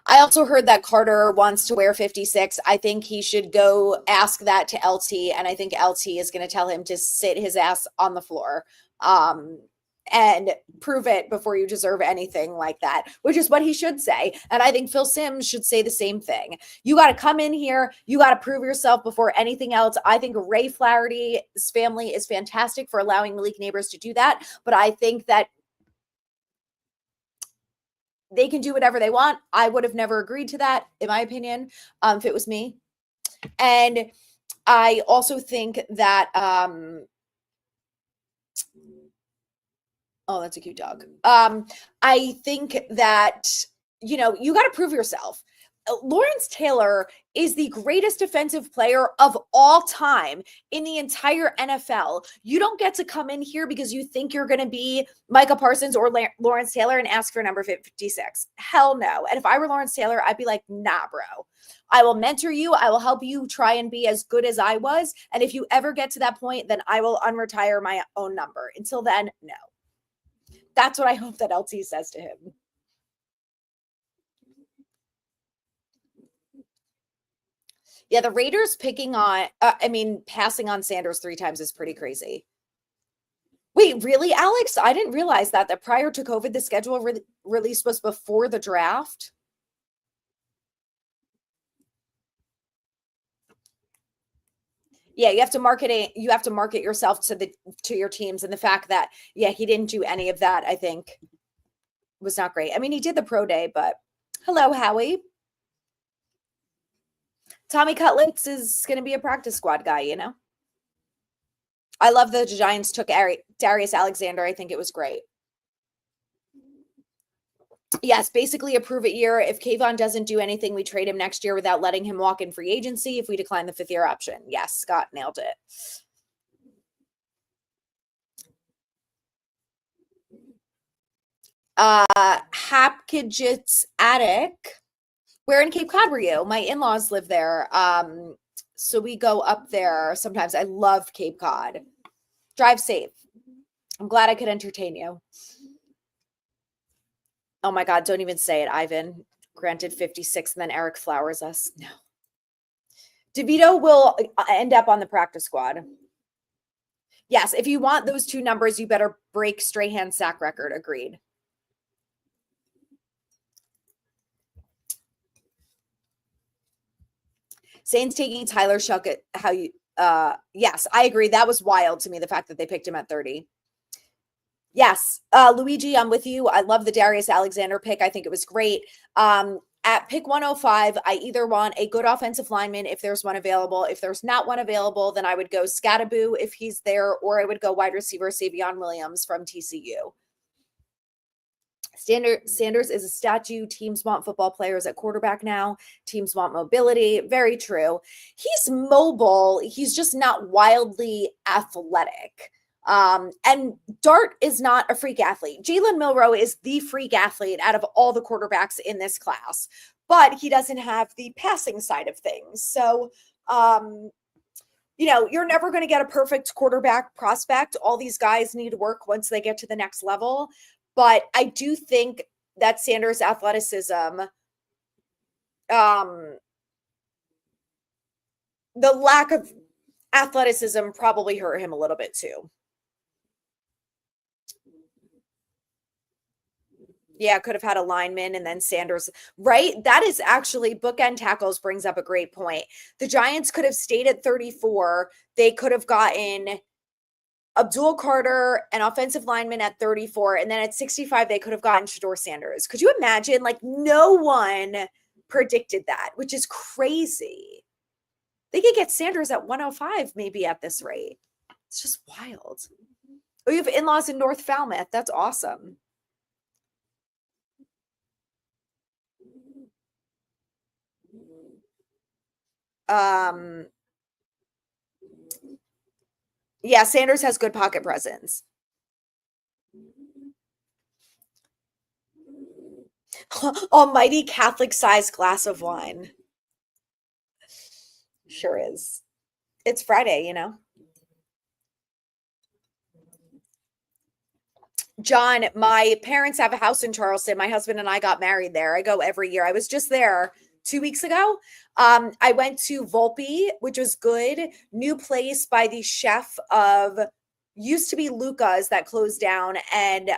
I also heard that Carter wants to wear 56. I think he should go ask that to LT, and I think LT is going to tell him to sit his ass on the floor. And prove it before you deserve anything like that, which is what he should say. And I think Phil Simms should say the same thing. You got to come in here. You got to prove yourself before anything else. I think Ray Flaherty's family is fantastic for allowing Malik Neighbors to do that. But I think that they can do whatever they want. I would have never agreed to that, in my opinion, if it was me. And I also think that, oh, that's a cute dog. I think that, you got to prove yourself. Lawrence Taylor is the greatest defensive player of all time in the entire NFL. You don't get to come in here because you think you're going to be Micah Parsons or Lawrence Taylor and ask for number 56. Hell no. And if I were Lawrence Taylor, I'd be like, nah, bro. I will mentor you. I will help you try and be as good as I was. And if you ever get to that point, then I will unretire my own number. Until then, no. That's what I hope that LT says to him. Yeah, the Raiders passing on Sanders 3 times is pretty crazy. Wait, really, Alex? I didn't realize that prior to COVID, the schedule release was before the draft. Yeah, you have to market it. You have to market yourself to your teams. And the fact that, yeah, he didn't do any of that, I think was not great. I mean, he did the pro day, but hello, Howie. Tommy Cutlets is going to be a practice squad guy, I love the Giants took Darius Alexander. I think it was great. Yes, basically a prove-it year. If Kayvon doesn't do anything, we trade him next year without letting him walk in free agency if we decline the 5th year option. Yes, Scott nailed it. Hapkidget's Attic. Where in Cape Cod were you? My in-laws live there. So we go up there sometimes. I love Cape Cod. Drive safe. I'm glad I could entertain you. Oh my God, don't even say it, Ivan. Granted 56, and then Eric flowers us. No. DeVito will end up on the practice squad. Yes, if you want those two numbers, you better break Strahan's sack record. Agreed. Saints taking Tyler Shuckett. How you yes, I agree. That was wild to me, the fact that they picked him at 30. Yes, Luigi, I'm with you. I love the Darius Alexander pick. I think it was great. At pick 105, I either want a good offensive lineman if there's one available. If there's not one available, then I would go Scattaboo if he's there, or I would go wide receiver Savion Williams from TCU. Sanders is a statue. Teams want football players at quarterback now. Teams want mobility. Very true. He's mobile. He's just not wildly athletic. And Dart is not a freak athlete. Jalen Milroe is the freak athlete out of all the quarterbacks in this class, but he doesn't have the passing side of things. So, you're never going to get a perfect quarterback prospect. All these guys need work once they get to the next level. But I do think that Sanders' athleticism, the lack of athleticism probably hurt him a little bit too. Yeah, could have had a lineman and then Sanders, right? That is actually bookend tackles brings up a great point. The Giants could have stayed at 34. They could have gotten Abdul Carter, an offensive lineman at 34, and then at 65, they could have gotten Shedeur Sanders. Could you imagine? Like, no one predicted that, which is crazy. They could get Sanders at 105 maybe at this rate. It's just wild. Oh, you have in-laws in North Falmouth. That's awesome. Yeah, Sanders has good pocket presence. Almighty Catholic-sized glass of wine. Sure is. It's Friday, John, my parents have a house in Charleston. My husband and I got married there. I go every year. I was just there 2 weeks ago. I went to Volpe, which was good. New place by the chef of used to be Luca's that closed down. And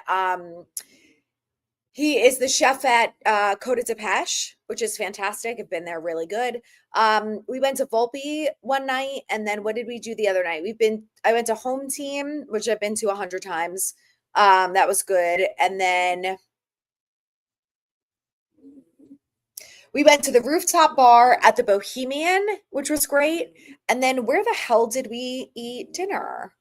he is the chef at Côte de Pêche, which is fantastic. I've been there, really good. We went to Volpe one night, and then what did we do the other night? I went to Home Team, which I've been to 100 times. That was good. And then we went to the rooftop bar at the Bohemian, which was great. And then where the hell did we eat dinner?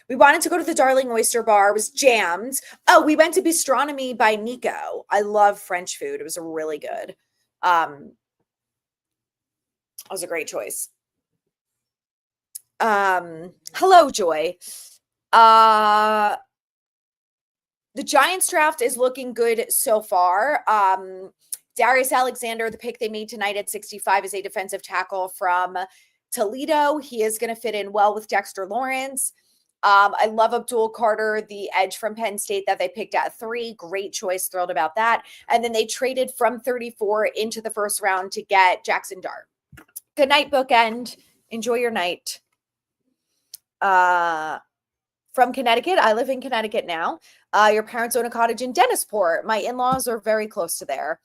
We wanted to go to the Darling Oyster Bar. It was jammed. Oh, we went to Bistronomy by Nico. I love French food. It was really good. It was a great choice. Hello, Joy. The Giants draft is looking good so far. Darius Alexander, the pick they made tonight at 65, is a defensive tackle from Toledo. He is going to fit in well with Dexter Lawrence. I love Abdul Carter, the edge from Penn State that they picked at 3. Great choice. Thrilled about that. And then they traded from 34 into the first round to get Jackson Dart. Good night, Bookend. Enjoy your night. From Connecticut. I live in Connecticut now. Your parents own a cottage in Dennisport. My in-laws are very close to there.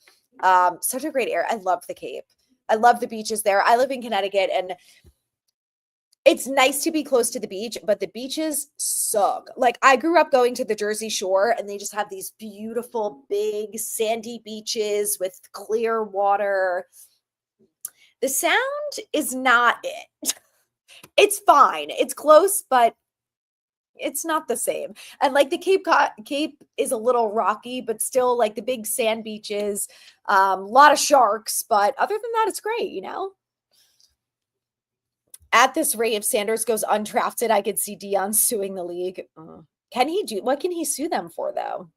Such a great area. I love the Cape. I love the beaches there. I live in Connecticut, and it's nice to be close to the beach, but the beaches suck. Like, I grew up going to the Jersey Shore, and they just have these beautiful, big, sandy beaches with clear water. The sound is not it. It's fine. It's close, but it's not the same. And like the Cape is a little rocky, but still like the big sand beaches, a lot of sharks. But other than that, it's great, At this rate, if Sanders goes undrafted, I could see Deion suing the league. Can he do what can he sue them for though?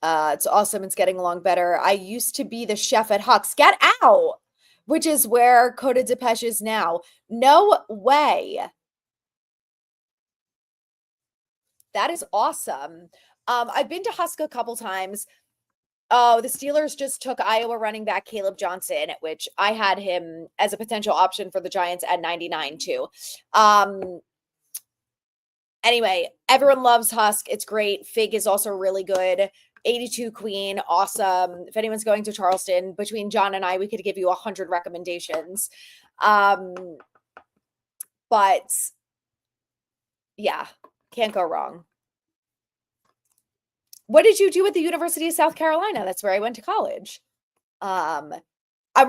It's awesome. It's getting along better. I used to be the chef at Huck's. Get out, which is where Coda Depeche is now. No way. That is awesome. I've been to Husk a couple times. Oh, the Steelers just took Iowa running back Caleb Johnson, which I had him as a potential option for the Giants at 99 too. Anyway, everyone loves Husk. It's great. Fig is also really good. 82 Queen, awesome. If anyone's going to Charleston, between John and I, we could give you 100 recommendations. But yeah, can't go wrong. What did you do at the University of South Carolina? That's where I went to college. I'm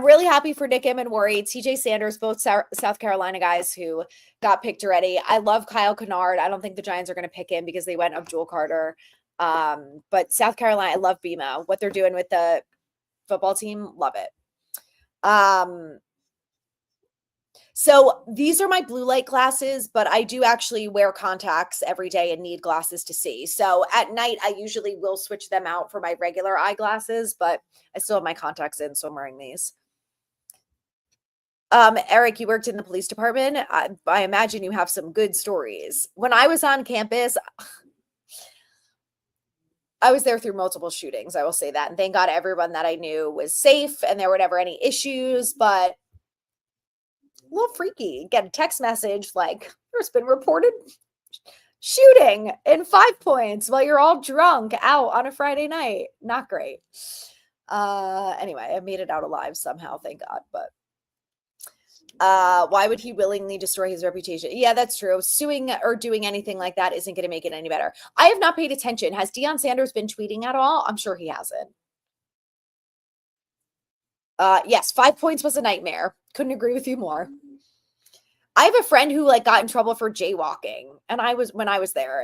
really happy for Nick Emmanwori, TJ Sanders, both South Carolina guys who got picked already. I love Kyle Kennard. I don't think the Giants are going to pick him because they went Abdul Carter. But South Carolina, I love BMO. What they're doing with the football team, love it. So these are my blue light glasses, but I do actually wear contacts every day and need glasses to see. So at night, I usually will switch them out for my regular eyeglasses, but I still have my contacts in, so I'm wearing these. Eric, you worked in the police department. I imagine you have some good stories. When I was on campus, I was there through multiple shootings. I will say that. And thank God everyone that I knew was safe and there were never any issues, but a little freaky. Get a text message like, there's been reported shooting in 5 Points while you're all drunk out on a Friday night. Not great. Anyway, I made it out alive somehow, thank God. But why would he willingly destroy his reputation? Yeah, that's true. Suing or doing anything like that isn't going to make it any better. I have not paid attention. Has Deion Sanders been tweeting at all? I'm sure he hasn't. Yes, 5 Points was a nightmare. Couldn't agree with you more. I have a friend who like got in trouble for jaywalking, and I was there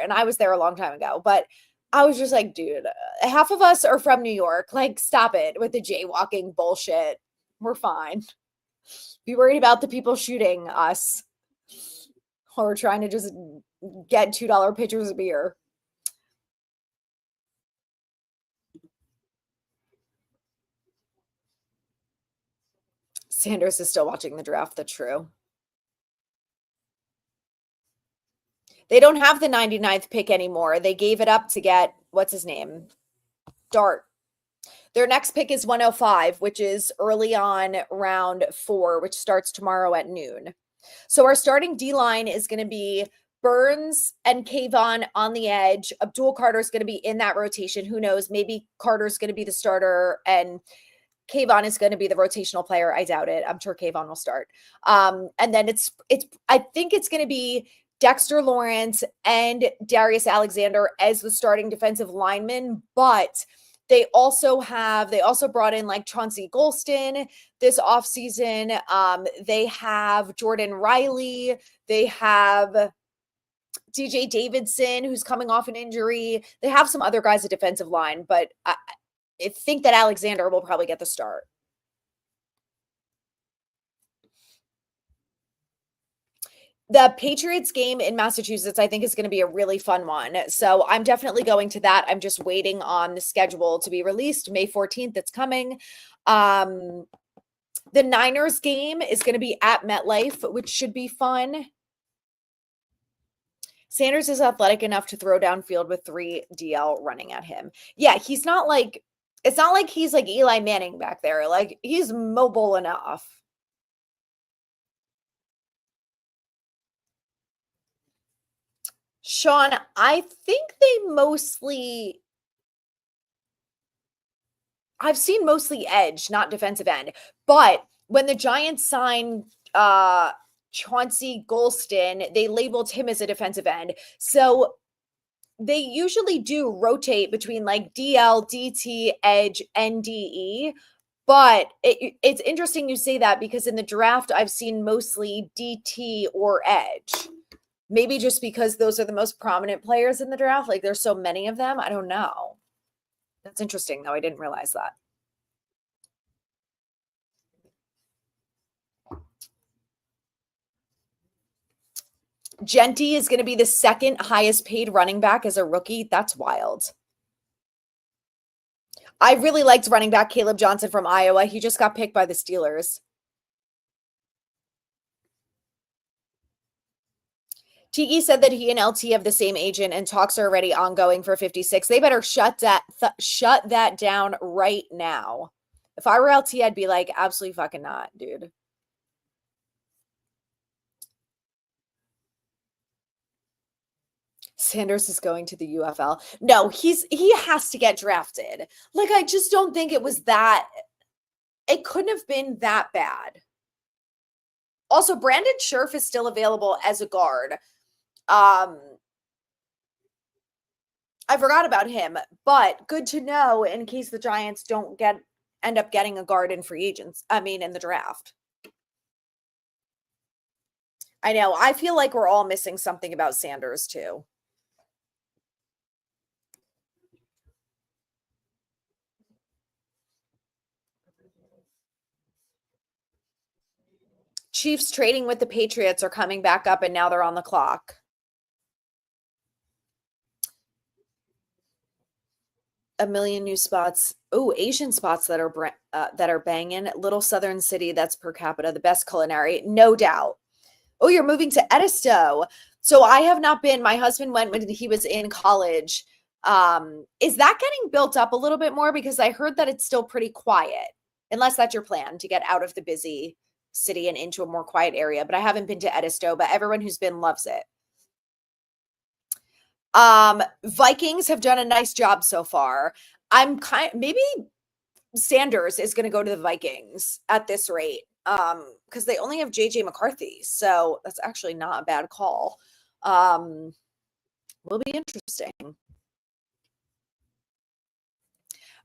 a long time ago, but I was just like, dude, half of us are from New York. Like, stop it with the jaywalking bullshit. We're fine. Be worried about the people shooting us or trying to just get $2 pitchers of beer. Sanders is still watching the draft. That's true. They don't have the 99th pick anymore. They gave it up to get, what's his name? Dart. Their next pick is 105, which is early on round 4, which starts tomorrow at noon. So our starting D-line is going to be Burns and Kayvon on the edge. Abdul Carter is going to be in that rotation. Who knows? Maybe Carter's going to be the starter and Kayvon is going to be the rotational player. I doubt it. I'm sure Kayvon will start. And then it's I think it's going to be Dexter Lawrence and Darius Alexander as the starting defensive lineman, but they also brought in like Chauncey Golston this offseason. They have Jordan Riley. They have DJ Davidson, who's coming off an injury. They have some other guys at defensive line, but I think that Alexander will probably get the start. The Patriots game in Massachusetts, I think, is going to be a really fun one. So I'm definitely going to that. I'm just waiting on the schedule to be released. May 14th, it's coming. The Niners game is going to be at MetLife, which should be fun. Sanders is athletic enough to throw downfield with 3 DL running at him. Yeah, he's not like, it's not like he's like Eli Manning back there. Like, he's mobile enough. Sean, I think I've seen mostly edge, not defensive end. But when the Giants signed Chauncey Golston, they labeled him as a defensive end. So they usually do rotate between like DL, DT, edge, and DE. But it's interesting you say that because in the draft, I've seen mostly DT or edge. Maybe just because those are the most prominent players in the draft. Like there's so many of them. I don't know. That's interesting, though. I didn't realize that. Genty is going to be the second highest paid running back as a rookie. That's wild. I really liked running back Caleb Johnson from Iowa. He just got picked by the Steelers. Tiki said that he and LT have the same agent and talks are already ongoing for 56. They better shut that down right now. If I were LT, I'd be like, absolutely fucking not, dude. Sanders is going to the UFL. No, he has to get drafted. Like, I just don't think it was that. It couldn't have been that bad. Also, Brandon Scherf is still available as a guard. I forgot about him, but good to know in case the Giants don't end up getting a guard in free agents. I mean, in the draft. I know. I feel like we're all missing something about Sanders too. Chiefs trading with the Patriots are coming back up and now they're on the clock. A million new spots. Oh, Asian spots that are banging. Little Southern city that's per capita the best culinary, no doubt. Oh, you're moving to Edisto. So I have not been. My husband went when he was in college. Is that getting built up a little bit more? Because I heard that it's still pretty quiet, unless that's your plan to get out of the busy city and into a more quiet area. But I haven't been to Edisto, but everyone who's been loves it. Vikings have done a nice job so far. Maybe Sanders is going to go to the Vikings at this rate. Because they only have JJ McCarthy. So that's actually not a bad call. Will be interesting.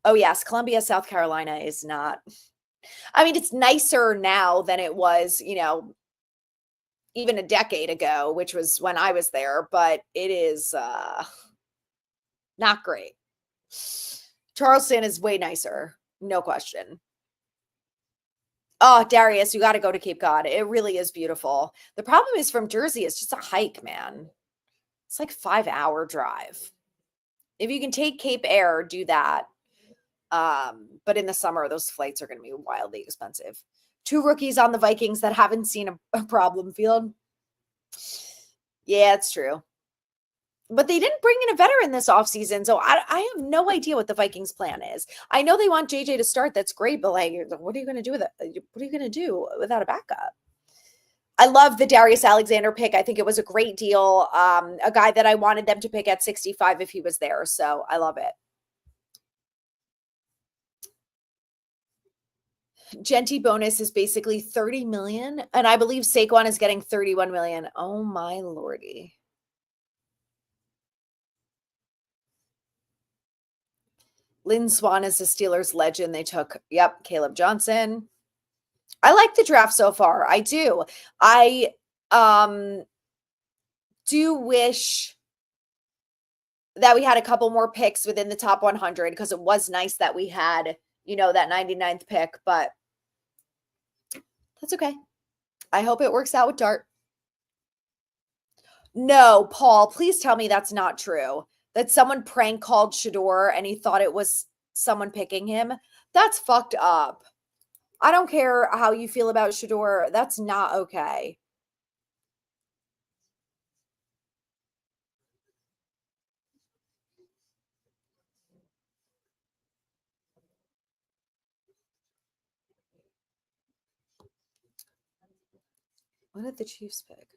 Oh, yes. Columbia, South Carolina is not. I mean, it's nicer now than it was, even a decade ago, which was when I was there, but it is not great. Charleston is way nicer. No question. Oh, Darius, you got to go to Cape Cod. It really is beautiful. The problem is from Jersey, it's just a hike, man. It's like 5-hour drive. If you can take Cape Air, do that. But in the summer, those flights are going to be wildly expensive. 2 rookies on the Vikings that haven't seen a problem field. Yeah, it's true. But they didn't bring in a veteran this offseason, so I have no idea what the Vikings' plan is. I know they want JJ to start. That's great, but like, what are you going to do with it? What are you going to do without a backup? I love the Darius Alexander pick. I think it was a great deal. A guy that I wanted them to pick at 65 if he was there, so I love it. Genty bonus is basically 30 million, and I believe Saquon is getting 31 million. Oh my lordy. Lynn Swan is the Steelers legend. They took, Caleb Johnson. I like the draft so far. I do. I do wish that we had a couple more picks within the top 100 because it was nice that we had, that 99th pick, but that's okay. I hope it works out with Dart. No, Paul, please tell me that's not true. That someone prank called Shedeur and he thought it was someone picking him. That's fucked up. I don't care how you feel about Shedeur. That's not okay. What did the Chiefs pick?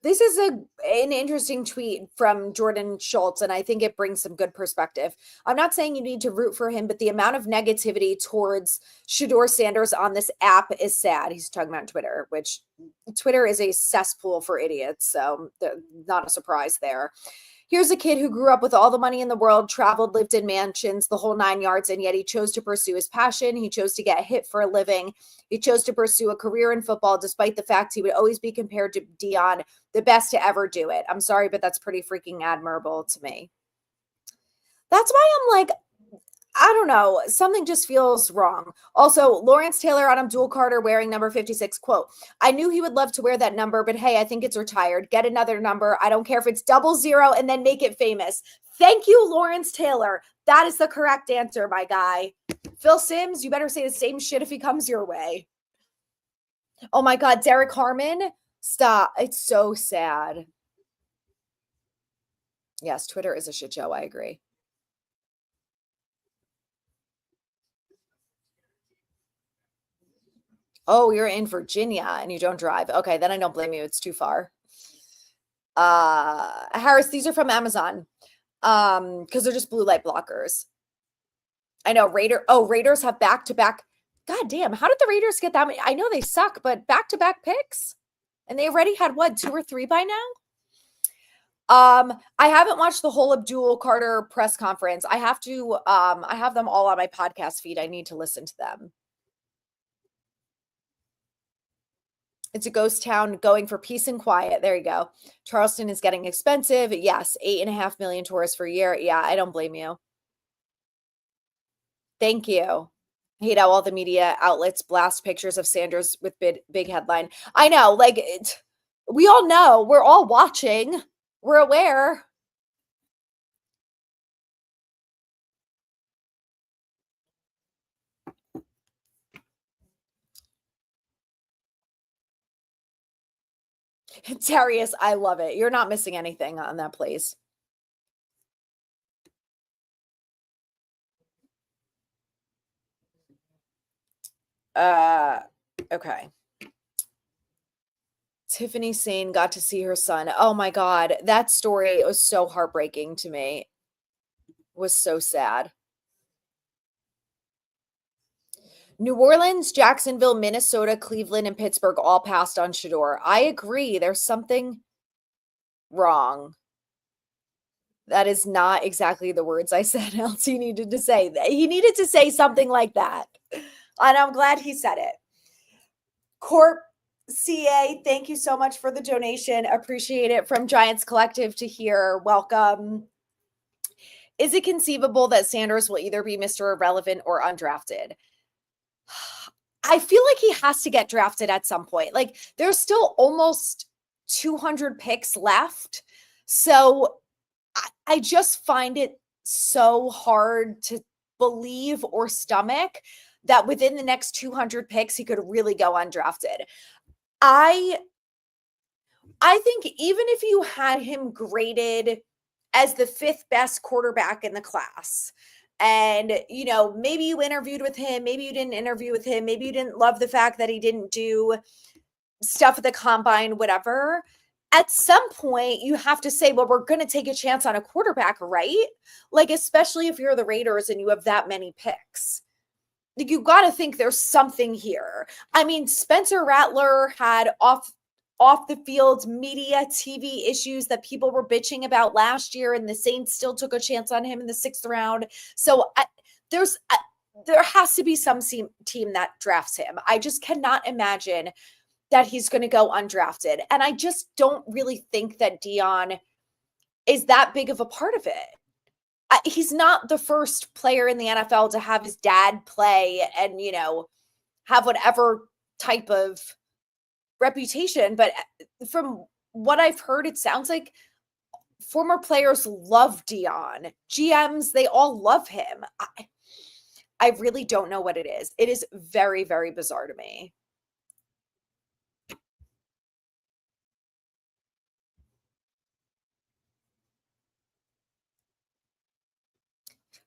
This is an interesting tweet from Jordan Schultz, and I think it brings some good perspective. I'm not saying you need to root for him, but the amount of negativity towards Shedeur Sanders on this app is sad. He's talking about Twitter, which Twitter is a cesspool for idiots, so not a surprise there. Here's a kid who grew up with all the money in the world, traveled, lived in mansions, the whole 9 yards, and yet he chose to pursue his passion. He chose to get hit for a living. He chose to pursue a career in football, despite the fact he would always be compared to Deion, the best to ever do it. I'm sorry, but that's pretty freaking admirable to me. That's why I'm like, I don't know. Something just feels wrong. Also, Lawrence Taylor on Abdul Carter wearing number 56. Quote, I knew he would love to wear that number, but hey, I think it's retired. Get another number. I don't care if it's 00 and then make it famous. Thank you, Lawrence Taylor. That is the correct answer, my guy. Phil Simms, you better say the same shit if he comes your way. Oh my God, Derek Harmon. Stop. It's so sad. Yes, Twitter is a shit show. I agree. Oh, you're in Virginia and you don't drive. Okay, then I don't blame you. It's too far. Harris, these are from Amazon. Because they're just blue light blockers. I know Raiders have back-to-back. God damn, how did the Raiders get that many? I know they suck, but back-to-back picks? And they already had what, 2 or 3 by now? I haven't watched the whole Abdul Carter press conference. I have to, I have them all on my podcast feed. I need to listen to them. It's a ghost town going for peace and quiet. There you go. Charleston is getting expensive. Yes, 8.5 million tourists per year. Yeah, I don't blame you. Thank you. I hate how all the media outlets blast pictures of Sanders with big headline. I know, like we all know. We're all watching. We're aware. Darius, I love it. You're not missing anything on that place. Okay. Tiffany Sane got to see her son. Oh my God. That story was so heartbreaking to me. It was so sad. New Orleans, Jacksonville, Minnesota, Cleveland, and Pittsburgh all passed on Shedeur. I agree. There's something wrong. That is not exactly the words I said else he needed to say. He needed to say something like that. And I'm glad he said it. Corp CA, thank you so much for the donation. Appreciate it. From Giants Collective to here. Welcome. Is it conceivable that Sanders will either be Mr. Irrelevant or undrafted? I feel like he has to get drafted at some point. Like there's still almost 200 picks left. So I just find it so hard to believe or stomach that within the next 200 picks, he could really go undrafted. I think even if you had him graded as the 5th best quarterback in the class, and, you know, maybe you interviewed with him, maybe you didn't interview with him, maybe you didn't love the fact that he didn't do stuff at the combine, whatever. At some point, you have to say, well, we're going to take a chance on a quarterback, right? Like, especially if you're the Raiders and you have that many picks. Like, you got to think there's something here. I mean, Spencer Rattler had off the field media TV issues that people were bitching about last year, and the Saints still took a chance on him in the 6th round. So there has to be some team that drafts him. I just cannot imagine that he's going to go undrafted. And I just don't really think that Deion is that big of a part of it. He's not the first player in the NFL to have his dad play and, you know, have whatever type of reputation. But from what I've heard, it sounds like former players love Deion. GMs, they all love him. I really don't know what it is. It is very, very bizarre to me.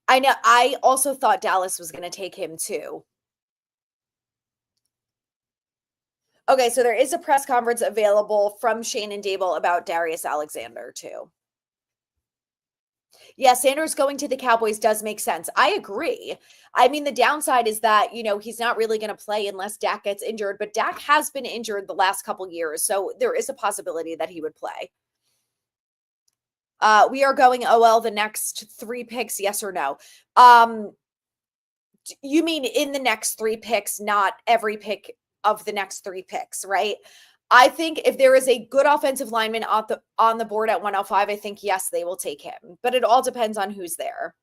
I know. I also thought Dallas was going to take him too. Okay, so there is a press conference available from Shane and Dable about Darius Alexander too. Yeah, Sanders going to the Cowboys does make sense. I agree. I mean, the downside is that, you know, he's not really going to play unless Dak gets injured, but Dak has been injured the last couple years, so there is a possibility that he would play. We are going OL the next 3 picks, yes or no? You mean in the next 3 picks, not every pick of the next 3 picks, right? I think if there is a good offensive lineman on the board at 105, I think yes, they will take him. But it all depends on who's there.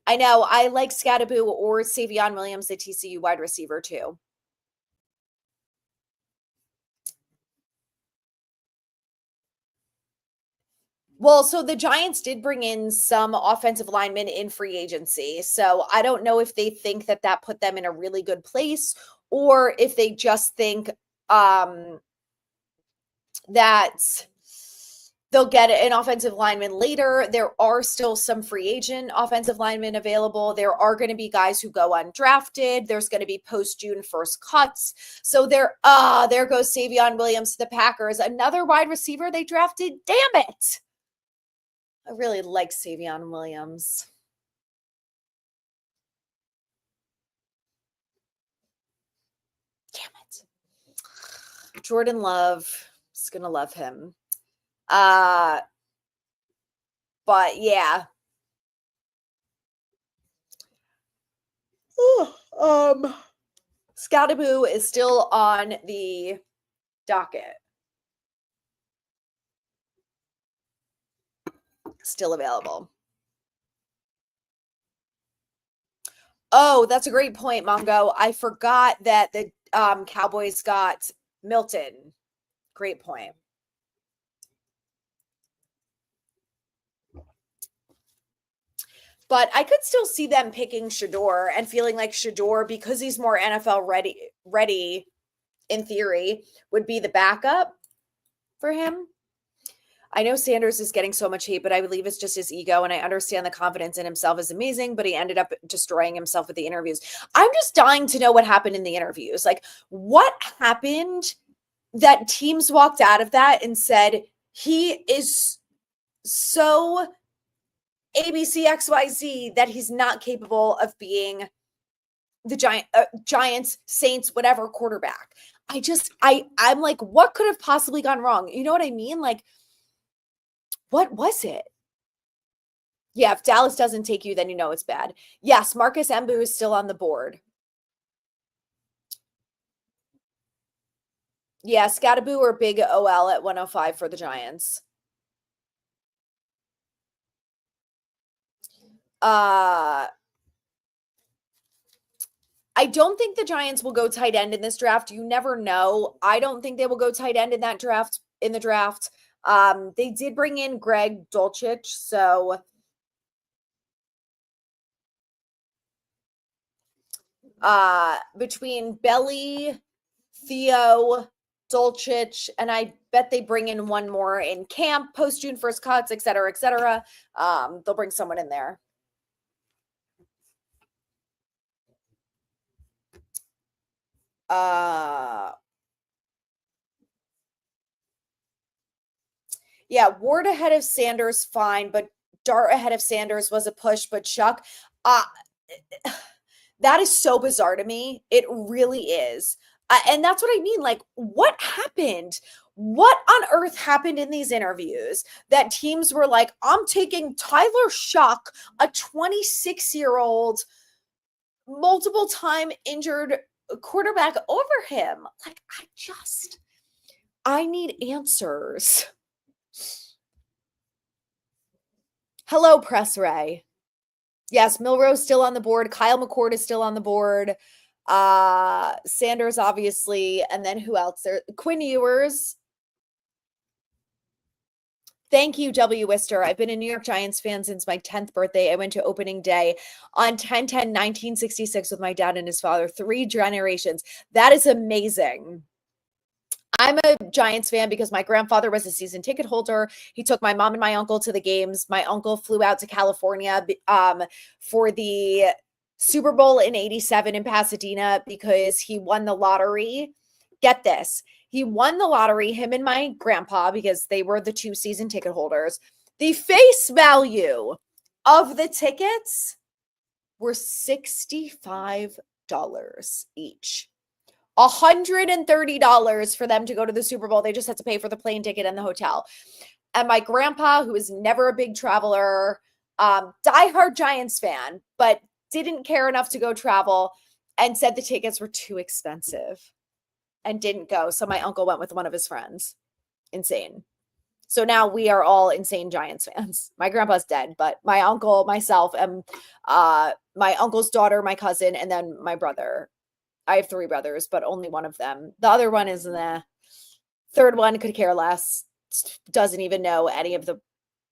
I know. I like Scadaboo or Savion Williams, the TCU wide receiver, too. Well, so the Giants did bring in some offensive linemen in free agency. So I don't know if they think that that put them in a really good place or if they just think that they'll get an offensive lineman later. There are still some free agent offensive linemen available. There are going to be guys who go undrafted. There's going to be post June 1st cuts. So there goes Savion Williams to the Packers, another wide receiver they drafted. Damn it. I really like Savion Williams. Damn it. Jordan Love is going to love him. But yeah. Scadaboo is still on the docket. Still available. Oh, that's a great point, Mongo. I forgot that the Cowboys got Milton. Great point. But I could still see them picking Shedeur and feeling like Shedeur, because he's more NFL ready in theory, would be the backup for him. I know Sanders is getting so much hate, but I believe it's just his ego. And I understand the confidence in himself is amazing, but he ended up destroying himself with the interviews. I'm just dying to know what happened in the interviews. Like, what happened that teams walked out of that and said, he is so ABCXYZ that he's not capable of being the Giants, Saints, whatever quarterback. I'm like, what could have possibly gone wrong? You know what I mean? Like, what was it? Yeah, if Dallas doesn't take you, then you know it's bad. Yes, Marcus Mbu is still on the board. Yeah, Scadaboo or Big OL at 105 for the Giants. I don't think the Giants will go tight end in this draft. You never know. I don't think they will go tight end in that draft, in the draft. They did bring in Greg Dulcich, so between Belly, Theo, Dulcich, and I bet they bring in one more in camp, post June 1st cuts, et cetera, et cetera. They'll bring someone in there. Yeah, Ward ahead of Sanders, fine, but Dart ahead of Sanders was a push, but Chuck, that is so bizarre to me. It really is. And that's what I mean. Like, what happened? What on earth happened in these interviews that teams were like, I'm taking Tyler Shough, a 26-year-old, multiple time injured quarterback over him? Like, I need answers. Hello, Press Ray. Yes, Milrose still on the board. Kyle McCord is still on the board. Sanders, obviously. And then who else? There, Quinn Ewers. Thank you, W. Wister. I've been a New York Giants fan since my 10th birthday. I went to opening day on 10/10/1966 with my dad and his father. 3 generations. That is amazing. I'm a Giants fan because my grandfather was a season ticket holder. He took my mom and my uncle to the games. My uncle flew out to California for the Super Bowl in '87 in Pasadena because he won the lottery. Get this. He won the lottery, him and my grandpa, because they were the 2 season ticket holders. The face value of the tickets were $65 each. $130 for them to go to the Super Bowl. They just had to pay for the plane ticket and the hotel. And my grandpa, who was never a big traveler, diehard Giants fan, but didn't care enough to go travel and said the tickets were too expensive and didn't go. So my uncle went with one of his friends. Insane. So now we are all insane Giants fans. My grandpa's dead, but my uncle, myself, and my uncle's daughter, my cousin, and then my brother. I have 3 brothers, but only one of them. The other one is the third one could care less, doesn't even know any of the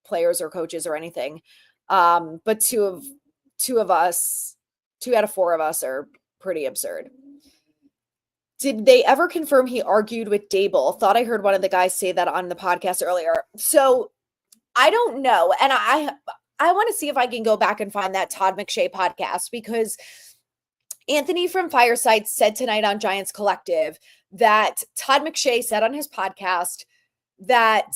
players or coaches or anything. But two of us, 2 out of 4 of us are pretty absurd. Did they ever confirm he argued with Daboll? Thought I heard one of the guys say that on the podcast earlier. So I don't know. And I want to see if I can go back and find that Todd McShay podcast, because Anthony from Fireside said tonight on Giants Collective that Todd McShay said on his podcast that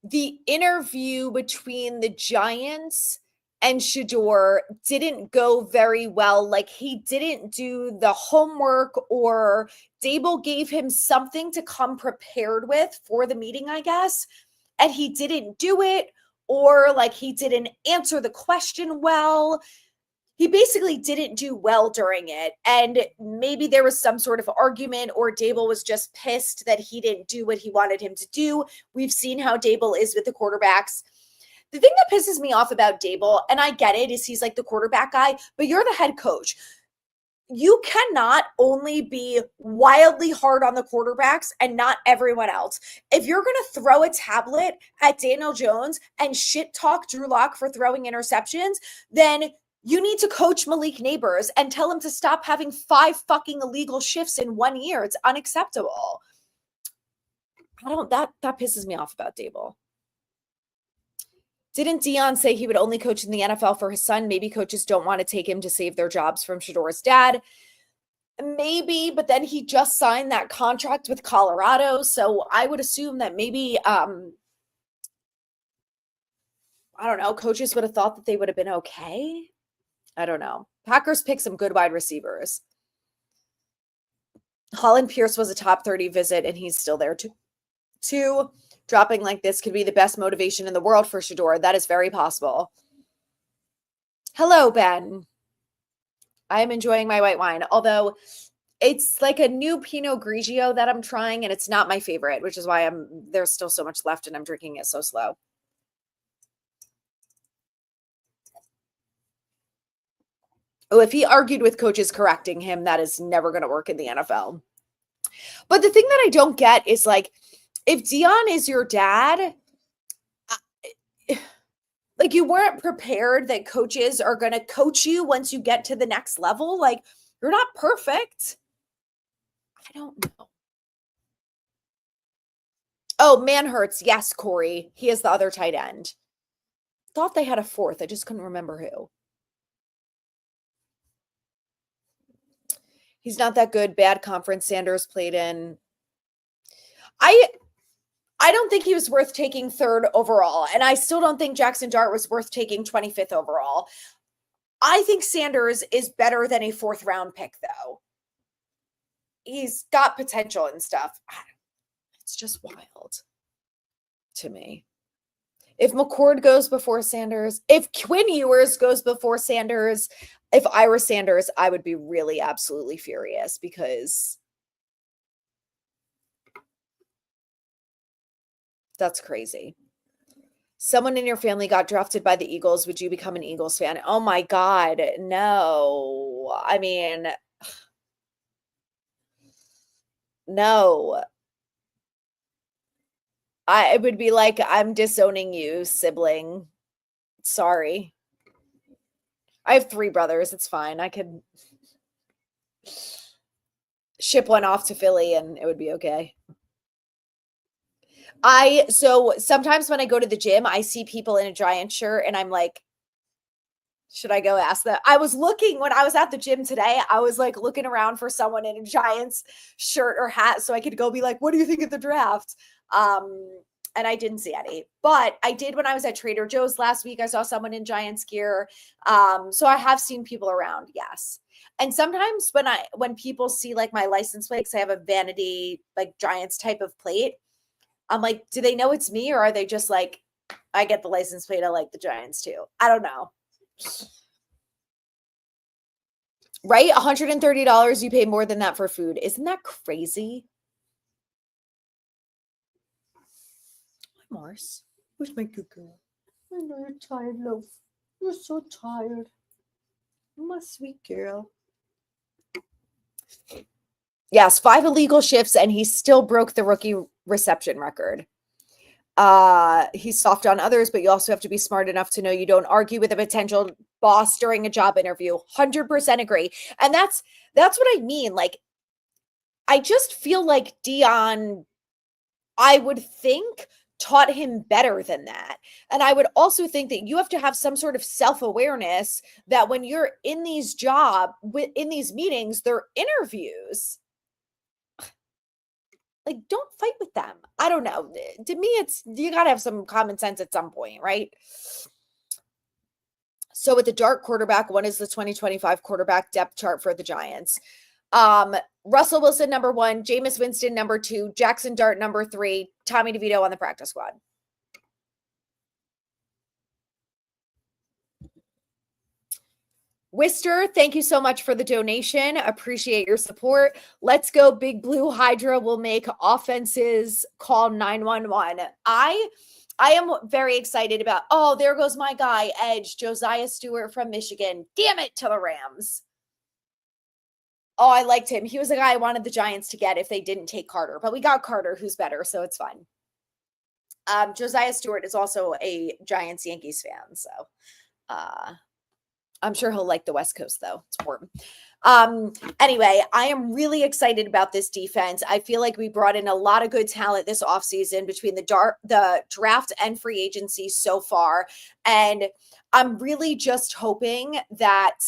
the interview between the Giants and Shedeur didn't go very well. Like, he didn't do the homework, or Daboll gave him something to come prepared with for the meeting, I guess, and he didn't do it, or like he didn't answer the question well. He basically didn't do well during it. And maybe there was some sort of argument, or Daboll was just pissed that he didn't do what he wanted him to do. We've seen how Daboll is with the quarterbacks. The thing that pisses me off about Daboll, and I get it, is he's like the quarterback guy, but you're the head coach. You cannot only be wildly hard on the quarterbacks and not everyone else. If you're going to throw a tablet at Daniel Jones and shit talk Drew Lock for throwing interceptions, then you need to coach Malik Neighbors and tell him to stop having 5 fucking illegal shifts in 1 year. It's unacceptable. That pisses me off about Daboll. Didn't Deion say he would only coach in the NFL for his son? Maybe coaches don't want to take him to save their jobs from Shedeur's dad. Maybe, but then he just signed that contract with Colorado. So I would assume that maybe, I don't know, coaches would have thought that they would have been okay. I don't know. Packers pick some good wide receivers. Holland Pierce was a top 30 visit, and he's still there too. Dropping like this could be the best motivation in the world for Shedeur. That is very possible. Hello, Ben. I am enjoying my white wine, although it's like a new Pinot Grigio that I'm trying, and it's not my favorite, which is why there's still so much left and I'm drinking it so slow. Oh, if he argued with coaches correcting him, that is never going to work in the NFL. But the thing that I don't get is, like, if Deion is your dad, like, you weren't prepared that coaches are going to coach you once you get to the next level. Like, you're not perfect. I don't know. Oh, Manhertz. Yes, Corey. He is the other tight end. Thought they had a fourth. I just couldn't remember who. He's not that good. Bad conference Sanders played in. I don't think he was worth taking 3rd overall. And I still don't think Jackson Dart was worth taking 25th overall. I think Sanders is better than a 4th round pick, though. He's got potential and stuff. It's just wild to me. If McCord goes before Sanders, if Quinn Ewers goes before Sanders, if I were Sanders, I would be really absolutely furious, because that's crazy. Someone in your family got drafted by the Eagles. Would you become an Eagles fan? Oh my God, no. I mean, no. I would be like, I'm disowning you, sibling. Sorry. I have 3 brothers. It's fine. I could ship one off to Philly and it would be okay. So sometimes when I go to the gym, I see people in a Giants shirt and I'm like, should I go ask them? I was looking when I was at the gym today, I was like looking around for someone in a Giants shirt or hat so I could go be like, what do you think of the draft? And I didn't see any, but I did when I was at Trader Joe's last week. I saw someone in Giants gear. So I have seen people around. Yes. And sometimes when people see like my license plate, 'cause I have a vanity, like Giants type of plate, I'm like, do they know it's me, or are they just like, I get the license plate, I like the Giants too? I don't know. Right? $130, you pay more than that for food. Isn't that crazy? Mars, where's my good girl? I know you're tired, love. You're so tired. My sweet girl. Yes, 5 illegal shifts, and he still broke the rookie reception record. He's soft on others, but you also have to be smart enough to know you don't argue with a potential boss during a job interview. 100% agree. And that's what I mean. Like, I just feel like Deion, I would think, taught him better than that. And I would also think that you have to have some sort of self-awareness that when you're in these in these meetings, they're interviews. Like, don't fight with them. I don't know. To me, you got to have some common sense at some point, right? So with the dart quarterback, one is the 2025 quarterback depth chart for the Giants. Russell Wilson, number 1, Jameis Winston, number 2, Jackson Dart, number 3, Tommy DeVito on the practice squad. Wister, thank you so much for the donation. Appreciate your support. Let's go. Big Blue Hydra will make offenses call 911. I am very excited about, oh, there goes my guy, Edge, Josiah Stewart from Michigan. Damn it, to the Rams. Oh, I liked him. He was a guy I wanted the Giants to get if they didn't take Carter, but we got Carter, who's better, so it's fine. Josiah Stewart is also a Giants-Yankees fan, so I'm sure he'll like the West Coast, though. It's warm. Anyway, I am really excited about this defense. I feel like we brought in a lot of good talent this offseason between the draft and free agency so far. And I'm really just hoping that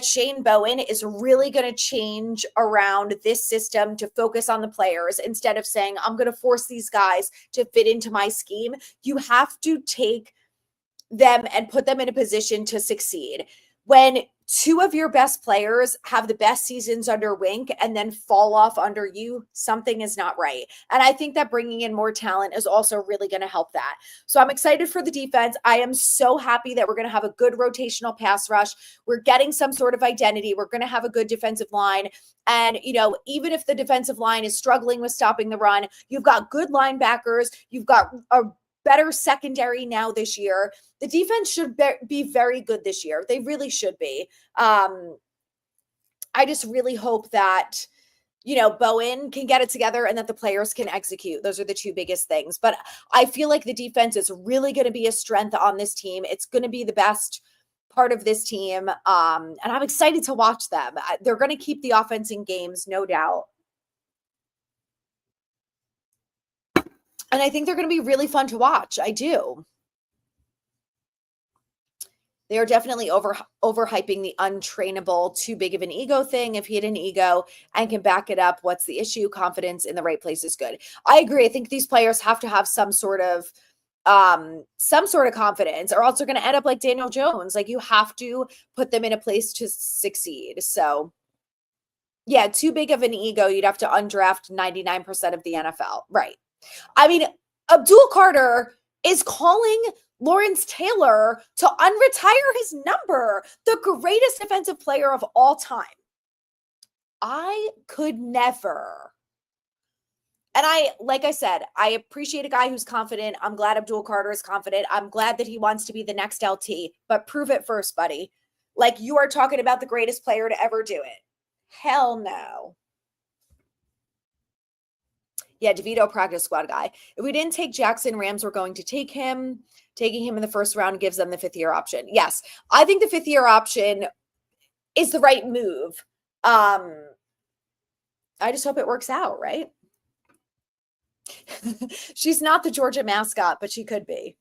Shane Bowen is really going to change around this system to focus on the players instead of saying, I'm going to force these guys to fit into my scheme. You have to take them and put them in a position to succeed. When 2 of your best players have the best seasons under Wink and then fall off under you, something is not right. And I think that bringing in more talent is also really going to help that. So I'm excited for the defense. I am so happy that we're going to have a good rotational pass rush. We're getting some sort of identity. We're going to have a good defensive line. And, even if the defensive line is struggling with stopping the run, you've got good linebackers. You've got a better secondary now this year. The defense should be very good this year. They really should be. I just really hope that, Bowen can get it together and that the players can execute. Those are the 2 biggest things. But I feel like the defense is really going to be a strength on this team. It's going to be the best part of this team. And I'm excited to watch them. They're going to keep the offense in games, no doubt. And I think they're going to be really fun to watch. I do. They are definitely overhyping the untrainable, too big of an ego thing. If he had an ego and can back it up, what's the issue? Confidence in the right place is good. I agree. I think these players have to have some sort of confidence, or else they're going to end up like Daniel Jones. Like, you have to put them in a place to succeed. So yeah, too big of an ego. You'd have to undraft 99% of the NFL. Right. I mean, Abdul Carter is calling Lawrence Taylor to unretire his number, the greatest defensive player of all time. I could never. And like I said, I appreciate a guy who's confident. I'm glad Abdul Carter is confident. I'm glad that he wants to be the next LT, but prove it first, buddy. Like, you are talking about the greatest player to ever do it. Hell no. Yeah, DeVito practice squad guy. If we didn't take Jackson, Rams were going to take him. Taking him in the first round gives them the 5th-year option. Yes, I think the 5th-year option is the right move. I just hope it works out, right? She's not the Georgia mascot, but she could be.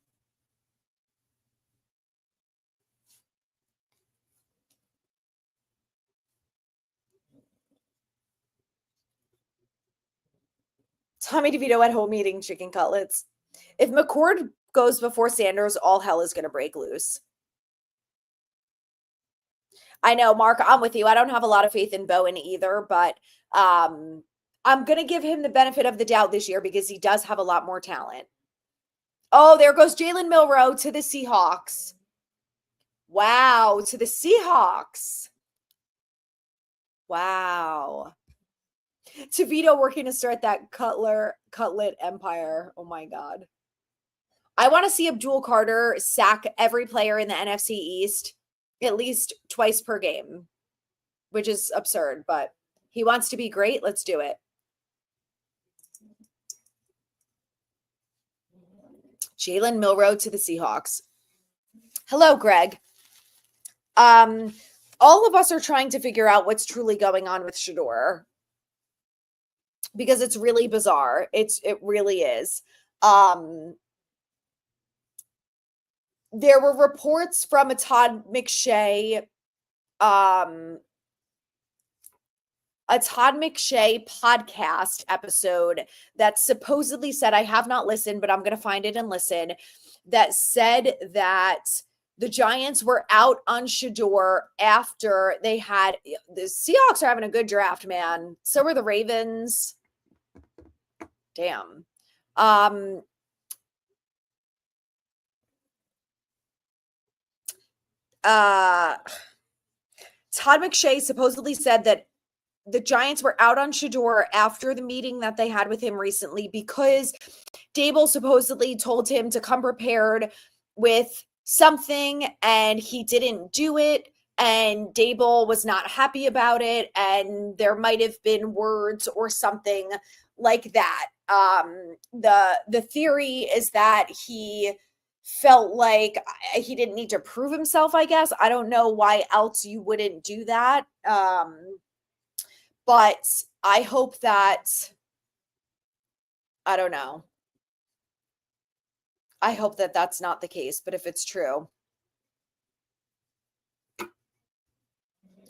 Tommy DeVito at home eating chicken cutlets. If McCord goes before Sanders, all hell is going to break loose. I know, Mark, I'm with you. I don't have a lot of faith in Bowen either, but I'm going to give him the benefit of the doubt this year because he does have a lot more talent. Oh, there goes Jalen Milroe to the Seahawks. Wow, to the Seahawks. Wow. Tavito working to start that cutlet empire. Oh my God. I want to see Abdul Carter sack every player in the NFC East at least twice per game, which is absurd, but he wants to be great. Let's do it. Jalen Milroe to the Seahawks. Hello, Greg. All of us are trying to figure out what's truly going on with Shedeur because it's really bizarre. It really is. There were reports from a Todd McShay podcast episode that supposedly said, I have not listened, but I'm going to find it and listen, that said that the Giants were out on Shedeur after they had the Seahawks are having a good draft, man. So are the Ravens. Damn. Todd McShay supposedly said that the Giants were out on Shedeur after the meeting that they had with him recently because Daboll supposedly told him to come prepared with something and he didn't do it, and Daboll was not happy about it, and there might have been words or something like that. The theory is that he felt like he didn't need to prove himself, I guess. I don't know why else you wouldn't do that. But I hope that, I don't know. I hope that that's not the case, but if it's true,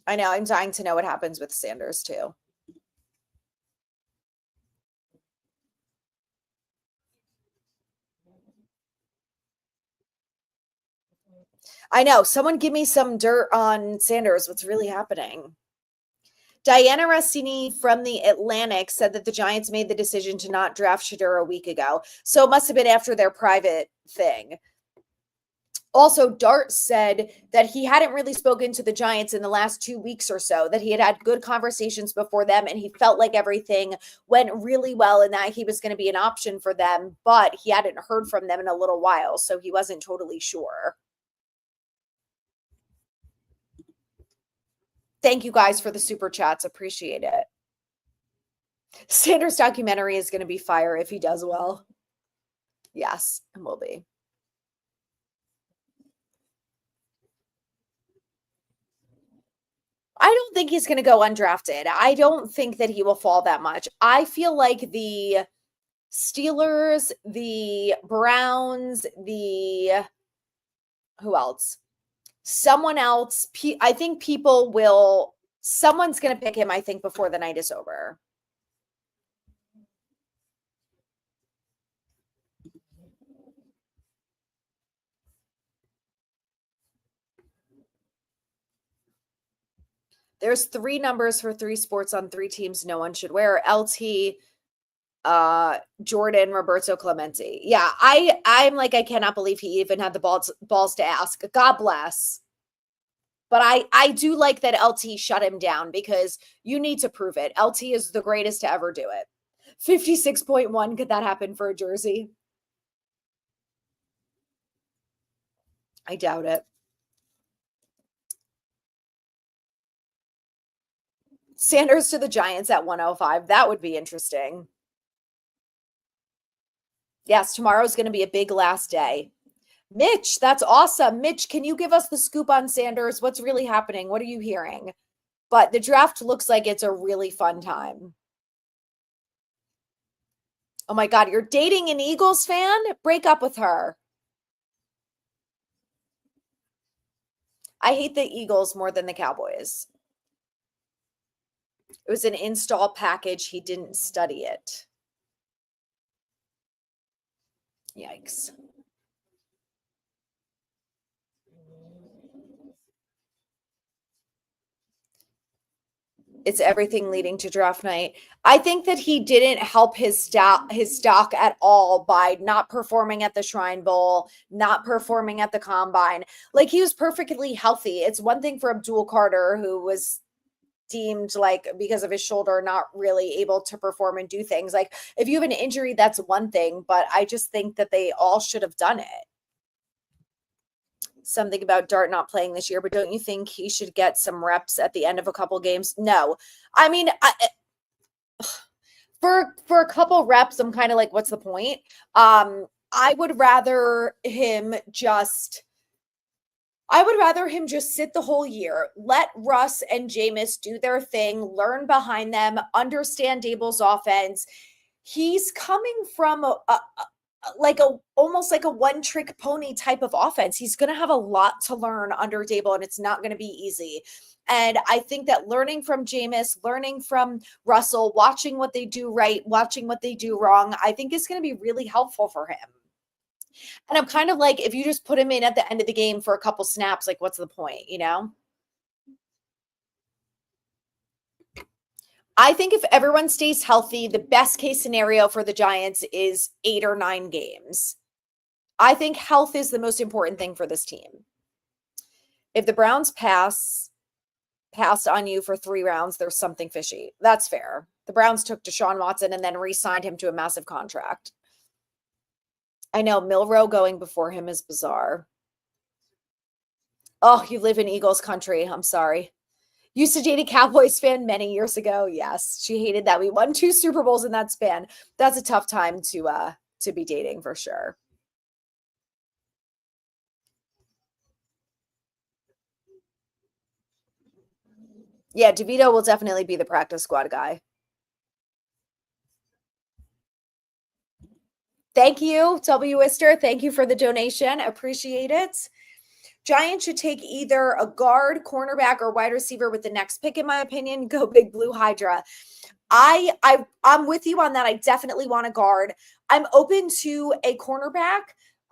I know I'm dying to know what happens with Sanders too. I know. Someone give me some dirt on Sanders. What's really happening? Diana Rossini from The Atlantic said that the Giants made the decision to not draft Shedeur a week ago. So it must have been after their private thing. Also, Dart said that he hadn't really spoken to the Giants in the last 2 weeks or so, that he had good conversations before them, and he felt like everything went really well and that he was going to be an option for them, but he hadn't heard from them in a little while, so he wasn't totally sure. Thank you guys for the super chats. Appreciate it. Sanders' documentary is going to be fire if he does well. Yes, and will be. I don't think he's going to go undrafted. I don't think that he will fall that much. I feel like the Steelers, the Browns, who else? Someone else. I think someone's going to pick him, I think, before the night is over. There's 3 numbers for 3 sports on 3 teams no one should wear. LT, Jordan, Roberto Clemente. Yeah, I'm like, I cannot believe he even had the balls to ask. God bless. But I do like that LT shut him down because you need to prove it. LT is the greatest to ever do it. 56.1, could that happen for a jersey? I doubt it. Sanders to the Giants at 105. That would be interesting. Yes, tomorrow's going to be a big last day. Mitch, that's awesome. Mitch, can you give us the scoop on Sanders? What's really happening? What are you hearing? But the draft looks like it's a really fun time. Oh my God, you're dating an Eagles fan? Break up with her. I hate the Eagles more than the Cowboys. It was an install package. He didn't study it. Yikes. It's everything leading to draft night. I think that he didn't help his stock at all by not performing at the Shrine Bowl, not performing at the Combine. Like, he was perfectly healthy. It's one thing for Abdul Carter, who was deemed like because of his shoulder not really able to perform and do things. Like if you have an injury, that's one thing, but I just think that they all should have done it. Something about Dart not playing this year, but don't you think he should get some reps at the end of a couple games? No. I mean, for a couple reps, I'm kind of like, what's the point? I would rather him just sit the whole year, let Russ and Jameis do their thing, learn behind them, understand Dable's offense. He's coming from almost like a one trick pony type of offense. He's going to have a lot to learn under Dable, and it's not going to be easy. And I think that learning from Jameis, learning from Russell, watching what they do right, watching what they do wrong, I think is going to be really helpful for him. And I'm kind of like, if you just put him in at the end of the game for a couple snaps, like what's the point, you know? I think if everyone stays healthy, the best case scenario for the Giants is 8 or 9 games. I think health is the most important thing for this team. If the Browns passed on you for 3 rounds, there's something fishy. That's fair. The Browns took Deshaun Watson and then re-signed him to a massive contract. I know Milroe going before him is bizarre. Oh, you live in Eagles country. I'm sorry. Used to date a Cowboys fan many years ago. Yes, she hated that we won 2 Super Bowls in that span. That's a tough time to be dating for sure. Yeah, DeVito will definitely be the practice squad guy. Thank you, W. Wister. Thank you for the donation. Appreciate it. Giants should take either a guard, cornerback, or wide receiver with the next pick, in my opinion. Go Big Blue Hydra. I'm with you on that. I definitely want a guard. I'm open to a cornerback.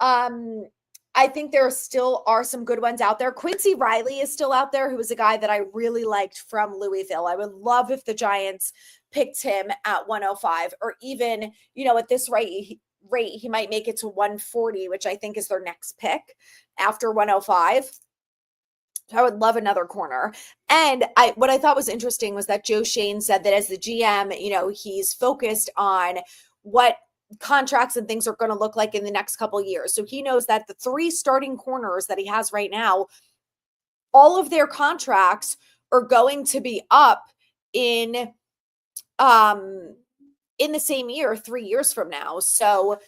I think there still are some good ones out there. Quincy Riley is still out there, who was a guy that I really liked from Louisville. I would love if the Giants picked him at 105, or even, at this rate, he might make it to 140, which I think is their next pick after 105. I would love another corner. And what I thought was interesting was that Joe Schoen said that as the GM, he's focused on what contracts and things are going to look like in the next couple of years. So he knows that the 3 starting corners that he has right now, all of their contracts are going to be up in the same year, 3 years from now. So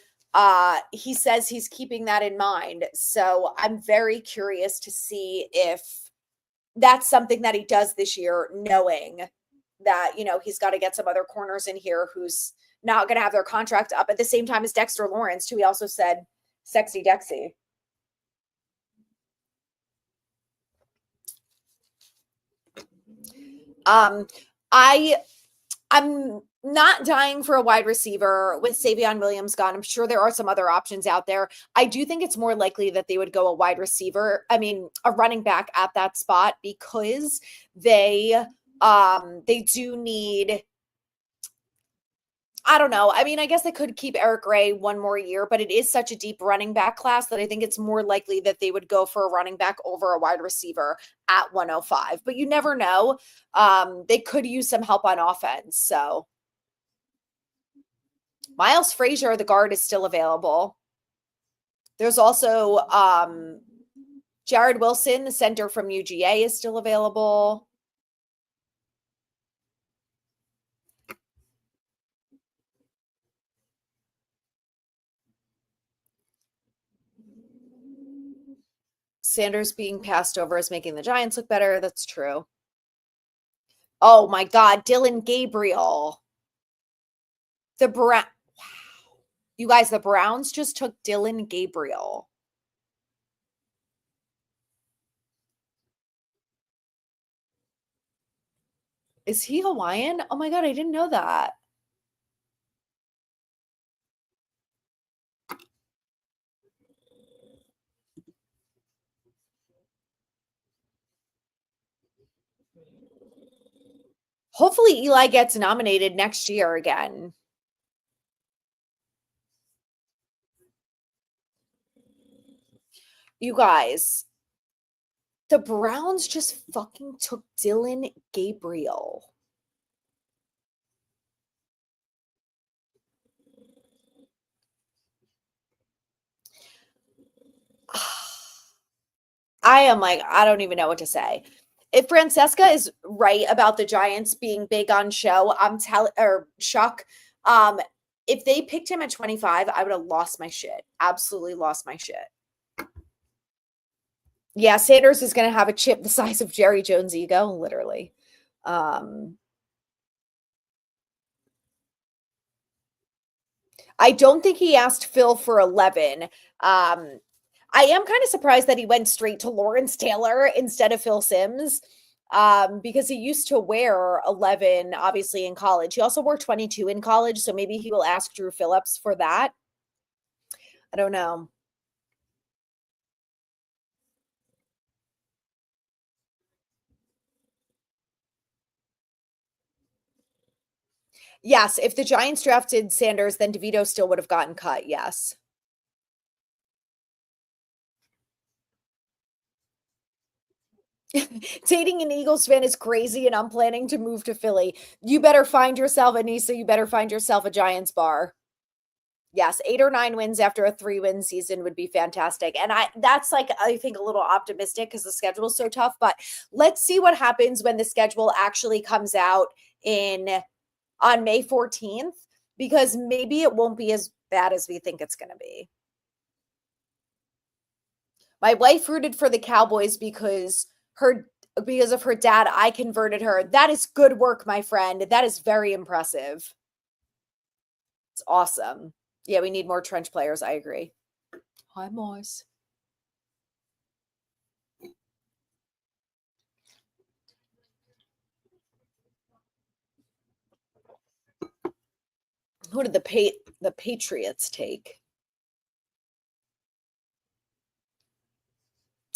he says he's keeping that in mind. So I'm very curious to see if that's something that he does this year, knowing that, he's got to get some other corners in here who's not going to have their contract up at the same time as Dexter Lawrence, who he also said, sexy Dexy. I'm not dying for a wide receiver with Savion Williams gone. I'm sure there are some other options out there. I do think it's more likely that they would go a wide receiver. I mean, a running back at that spot, because they do need, I don't know. I mean, I guess they could keep Eric Gray one more year, but it is such a deep running back class that I think it's more likely that they would go for a running back over a wide receiver at 105. But you never know. They could use some help on offense. So Miles Frazier, the guard, is still available. There's also Jared Wilson, the center from UGA, is still available. Sanders being passed over is making the Giants look better. That's true. Oh my God, Dillon Gabriel. Wow. You guys, the Browns just took Dillon Gabriel. Is he Hawaiian? Oh my God, I didn't know that. Hopefully Eli gets nominated next year again. You guys, The Browns just fucking took Dillon Gabriel. I am like, I don't even know what to say. If Francesca is right about the Giants being big on show, I'm telling, or Chuck, if they picked him at 25, I would have lost my shit. Absolutely lost my shit. Yeah, Sanders is going to have a chip the size of Jerry Jones' ego, literally. I don't think he asked Phil for 11. I am kind of surprised that he went straight to Lawrence Taylor instead of Phil Simms, because he used to wear 11, obviously, in college. He also wore 22 in college, so maybe he will ask Drew Phillips for that. I don't know. Yes, if the Giants drafted Sanders, then DeVito still would have gotten cut. Yes. Dating an Eagles fan is crazy, and I'm planning to move to Philly. You better find yourself, Anissa. You better find yourself a Giants bar. Yes, 8 or 9 wins after a 3-win season would be fantastic. And that's like, I think, a little optimistic because the schedule is so tough. But let's see what happens when the schedule actually comes out on May 14th, because maybe it won't be as bad as we think it's going to be. My wife rooted for the Cowboys because of her dad. I converted her. That is good work, my friend. That is very impressive. It's awesome. Yeah, we need more trench players. I agree. Hi, Moise. Who did the Patriots take?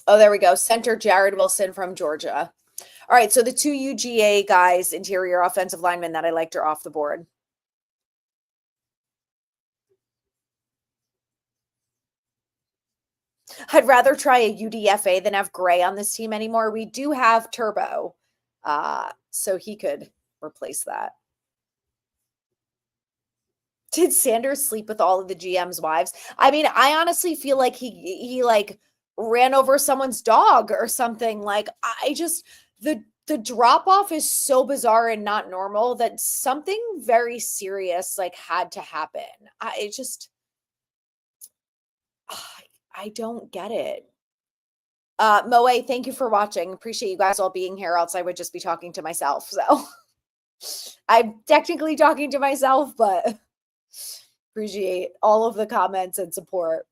Oh, there we go. Center Jared Wilson from Georgia. All right, so the two UGA guys, interior offensive linemen that I liked, are off the board. I'd rather try a UDFA than have Gray on this team anymore. We do have Turbo, so he could replace that. Did Sanders sleep with all of the GM's wives? I mean, I honestly feel like he like ran over someone's dog or something. Like, I just the drop off is so bizarre and not normal that something very serious like had to happen. I don't get it. Moe, thank you for watching. Appreciate you guys all being here, else I would just be talking to myself. So I'm technically talking to myself, but appreciate all of the comments and support.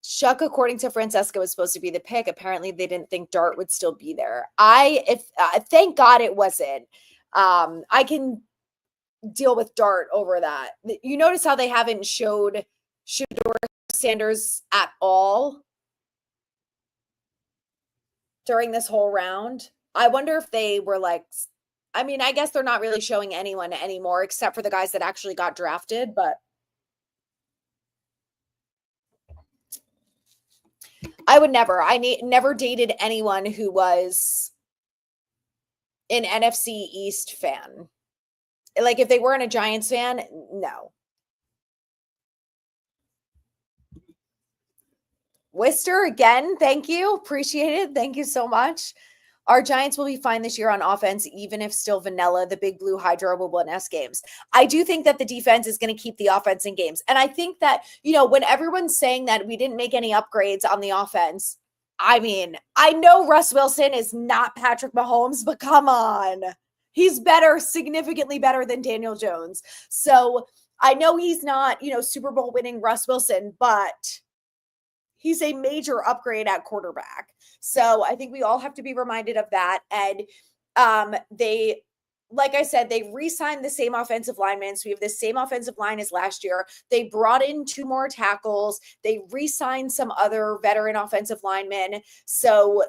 Chuck, according to Francesca, was supposed to be the pick. Apparently, they didn't think Dart would still be there. Thank God it wasn't. I can deal with Dart over that. You notice how they haven't showed Shedeur Sanders at all during this whole round. I wonder if they were like, I mean, I guess they're not really showing anyone anymore except for the guys that actually got drafted, but I would never. Never dated anyone who was an NFC East fan. Like, if they weren't a Giants fan, no. Wister, again, thank you. Appreciate it. Thank you so much. Our Giants will be fine this year on offense, even if still vanilla. The big blue Hydra will win us games. I do think that the defense is going to keep the offense in games. And I think that, when everyone's saying that we didn't make any upgrades on the offense, I mean, I know Russ Wilson is not Patrick Mahomes, but come on. He's better, significantly better than Daniel Jones. So I know he's not, Super Bowl winning Russ Wilson, but he's a major upgrade at quarterback. So I think we all have to be reminded of that. And they, like I said, they re-signed the same offensive linemen. So we have the same offensive line as last year. They brought in 2 more tackles. They re-signed some other veteran offensive linemen. So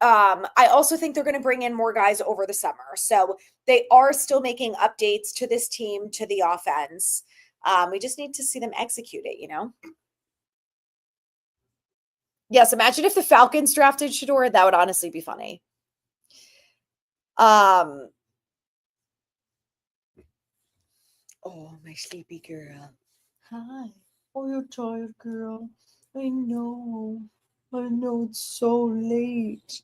I also think they're going to bring in more guys over the summer. So they are still making updates to this team, to the offense. We just need to see them execute it, Yes, imagine if the Falcons drafted Shedeur. That would honestly be funny. Um, oh, my sleepy girl. Hi. Oh, you're tired, girl. I know. I know it's so late.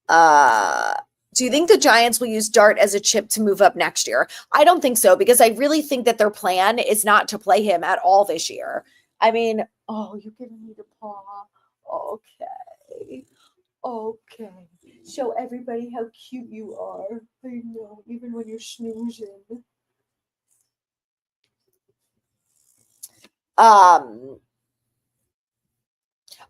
Uh, do you think the Giants will use Dart as a chip to move up next year? I don't think so because I really think that their plan is not to play him at all this year. I mean, oh, you're giving me the paw. Okay. Okay. Show everybody how cute you are. I know, even when you're snoozing. Um,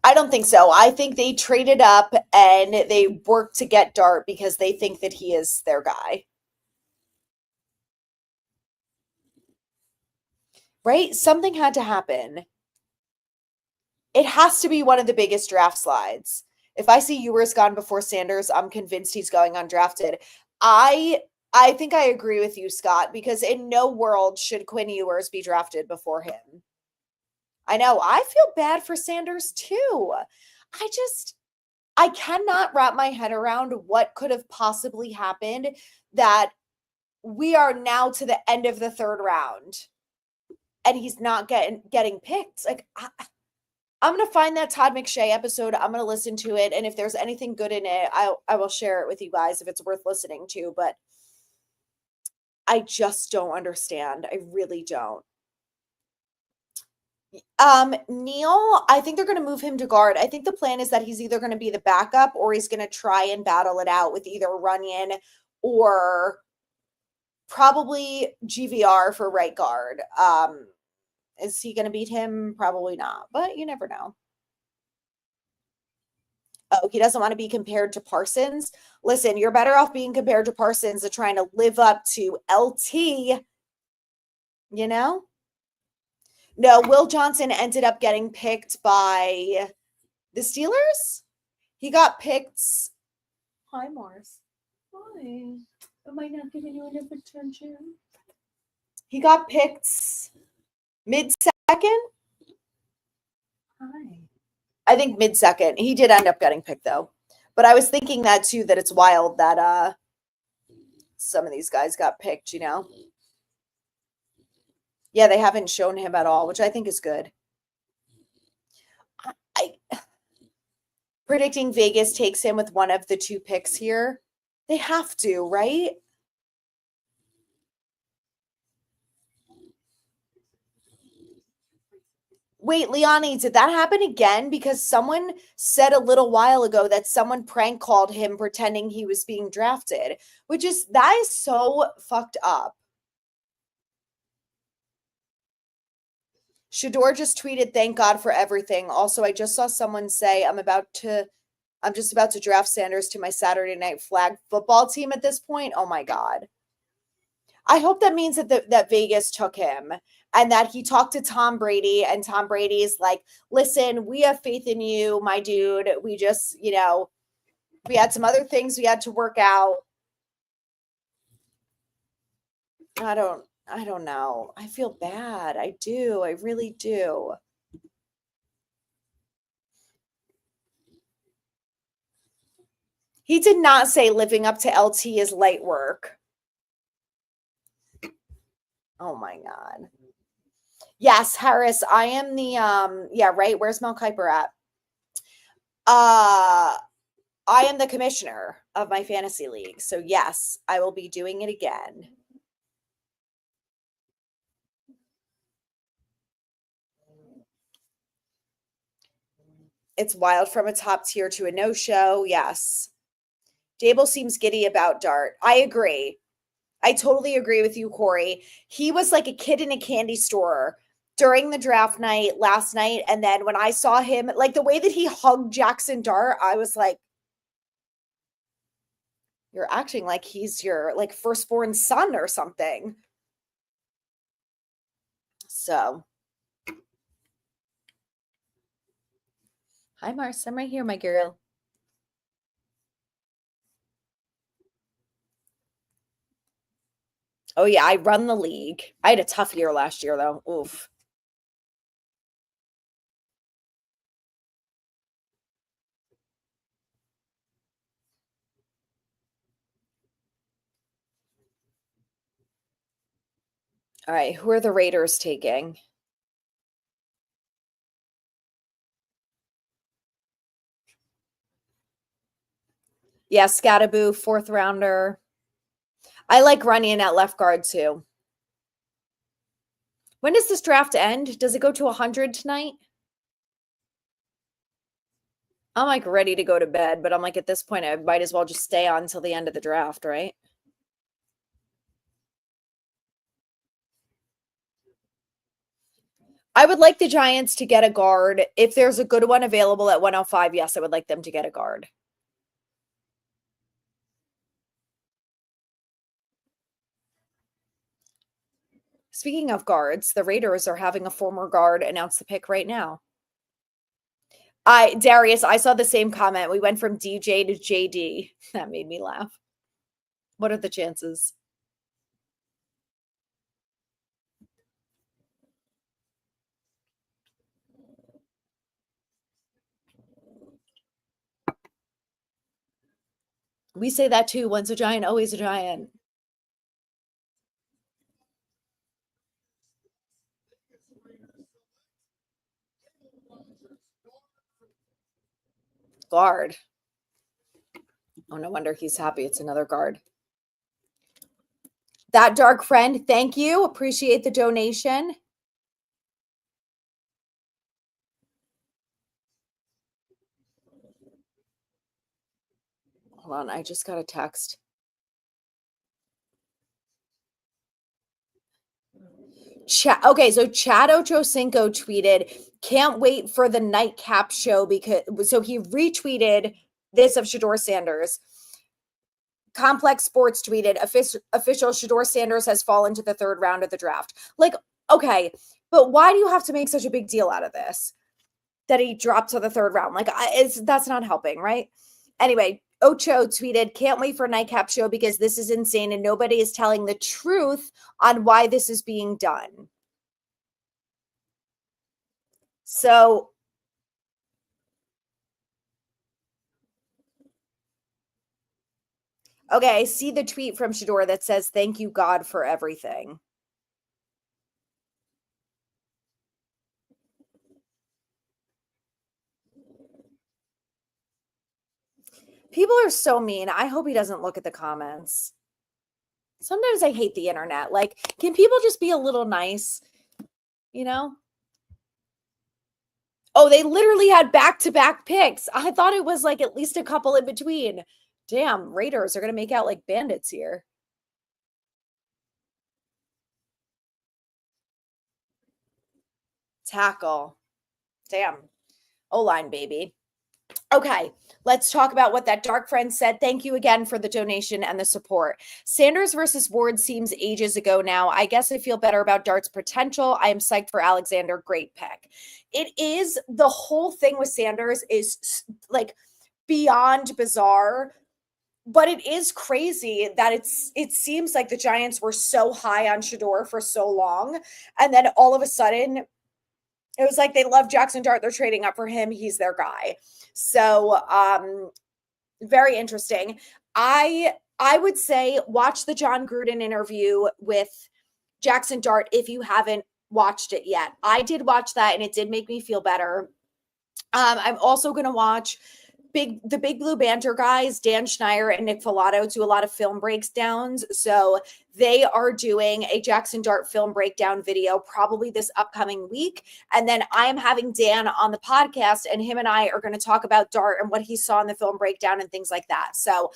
I don't think so. I think they traded up and they worked to get Dart because they think that he is their guy. Right? Something had to happen. It has to be one of the biggest draft slides. If I see Ewers gone before Sanders, I'm convinced he's going undrafted. I I think I agree with you, Scott, because in no world should Quinn Ewers be drafted before him. I know. I feel bad for Sanders too. I just I cannot wrap my head around what could have possibly happened that we are now to the end of the third round and he's not getting picked. Like I'm gonna find that Todd McShay episode. I'm gonna listen to it, and if there's anything good in it, I will share it with you guys if it's worth listening to. But I just don't understand. I really don't. Neil, I think they're going to move him to guard. I think the plan is that he's either going to be the backup or he's going to try and battle it out with either Runyon or probably GVR for right guard. Is he going to beat him? Probably not, but you never know. Oh, he doesn't want to be compared to Parsons. Listen, you're better off being compared to Parsons than trying to live up to LT, you know? No, Will Johnson ended up getting picked by the Steelers. He got picked. Hi, Mars. Hi. Am I not giving you enough attention? He got picked mid-second. Hi. I think mid-second. He did end up getting picked though. But I was thinking that too, that it's wild that some of these guys got picked, you know? Yeah, they haven't shown him at all, which I think is good. I predicting Vegas takes him with one of the two picks here. They have to, right? Wait, Liani, did that happen again? Because someone said a little while ago that someone prank called him pretending he was being drafted, which is that is so fucked up. Shedeur just tweeted, "Thank God for everything." Also, I just saw someone say, I'm just about to draft Sanders to my Saturday night flag football team at this point." Oh my God. I hope that means that Vegas took him and that he talked to Tom Brady and Tom Brady's like, "Listen, we have faith in you, my dude. We just, we had some other things we had to work out." I don't know. I feel bad. I do. I really do. He did not say living up to LT is light work. Oh my God. Yes, Harris, I am the yeah, right. Where's Mel Kiper at? I am the commissioner of my fantasy league. So yes, I will be doing it again. It's wild from a top tier to a no-show. Yes. Dable seems giddy about Dart. I agree. I totally agree with you, Corey. He was like a kid in a candy store during the draft night last night. And then when I saw him, like the way that he hugged Jackson Dart, I was like, you're acting like he's your like firstborn son or something. So, hi, Mars. I'm right here, my girl. Oh, yeah. I run the league. I had a tough year last year, though. Oof. All right, who are the Raiders taking? Yeah, Scattaboo, 4th rounder. I like Runyon at left guard too. When does this draft end? Does it go to 100 tonight? I'm like ready to go to bed, but I'm like at this point, I might as well just stay on until the end of the draft, right? I would like the Giants to get a guard. If there's a good one available at 105, yes, I would like them to get a guard. Speaking of guards, the Raiders are having a former guard announce the pick right now. Darius, I saw the same comment. We went from DJ to JD. That made me laugh. What are the chances? We say that too. Once a giant, always a giant. Guard. Oh, no wonder he's happy. It's another guard. That dark friend, thank you. Appreciate the donation. Hold on, I just got a text. Okay, so Chad Ochocinco tweeted, "Can't wait for the nightcap show," because so he retweeted this of Shedeur Sanders. Complex Sports tweeted, official Shedeur Sanders has fallen to the 3rd round of the draft. Like, okay, but why do you have to make such a big deal out of this? That he dropped to the 3rd round. Like, that's not helping, right? Anyway, Ocho tweeted, "Can't wait for nightcap show because this is insane and nobody is telling the truth on why this is being done." So, okay, I see the tweet from Shedeur that says, "Thank you, God, for everything." People are so mean. I hope he doesn't look at the comments. Sometimes I hate the internet. Like, can people just be a little nice? You know? Oh, they literally had back-to-back picks. I thought it was like at least a couple in between. Damn, Raiders are going to make out like bandits here. Tackle. Damn. O-line, baby. Okay, let's talk about what that dark friend said. Thank you again for the donation and the support. Sanders versus Ward seems ages ago now. I guess I feel better about Dart's potential. I am psyched for Alexander. Great pick. It is the whole thing with Sanders is like beyond bizarre, but it is crazy that it seems like the Giants were so high on Shedeur for so long, and then all of a sudden it was like they love Jackson Dart. They're trading up for him. He's their guy. So very interesting. I would say watch the John Gruden interview with Jackson Dart if you haven't watched it yet. I did watch that and it did make me feel better. I'm also going to watch the Big Blue Banter guys, Dan Schneider and Nick Filato, do a lot of film breakdowns. So they are doing a Jackson Dart film breakdown video probably this upcoming week. And then I am having Dan on the podcast, and him and I are going to talk about Dart and what he saw in the film breakdown and things like that. So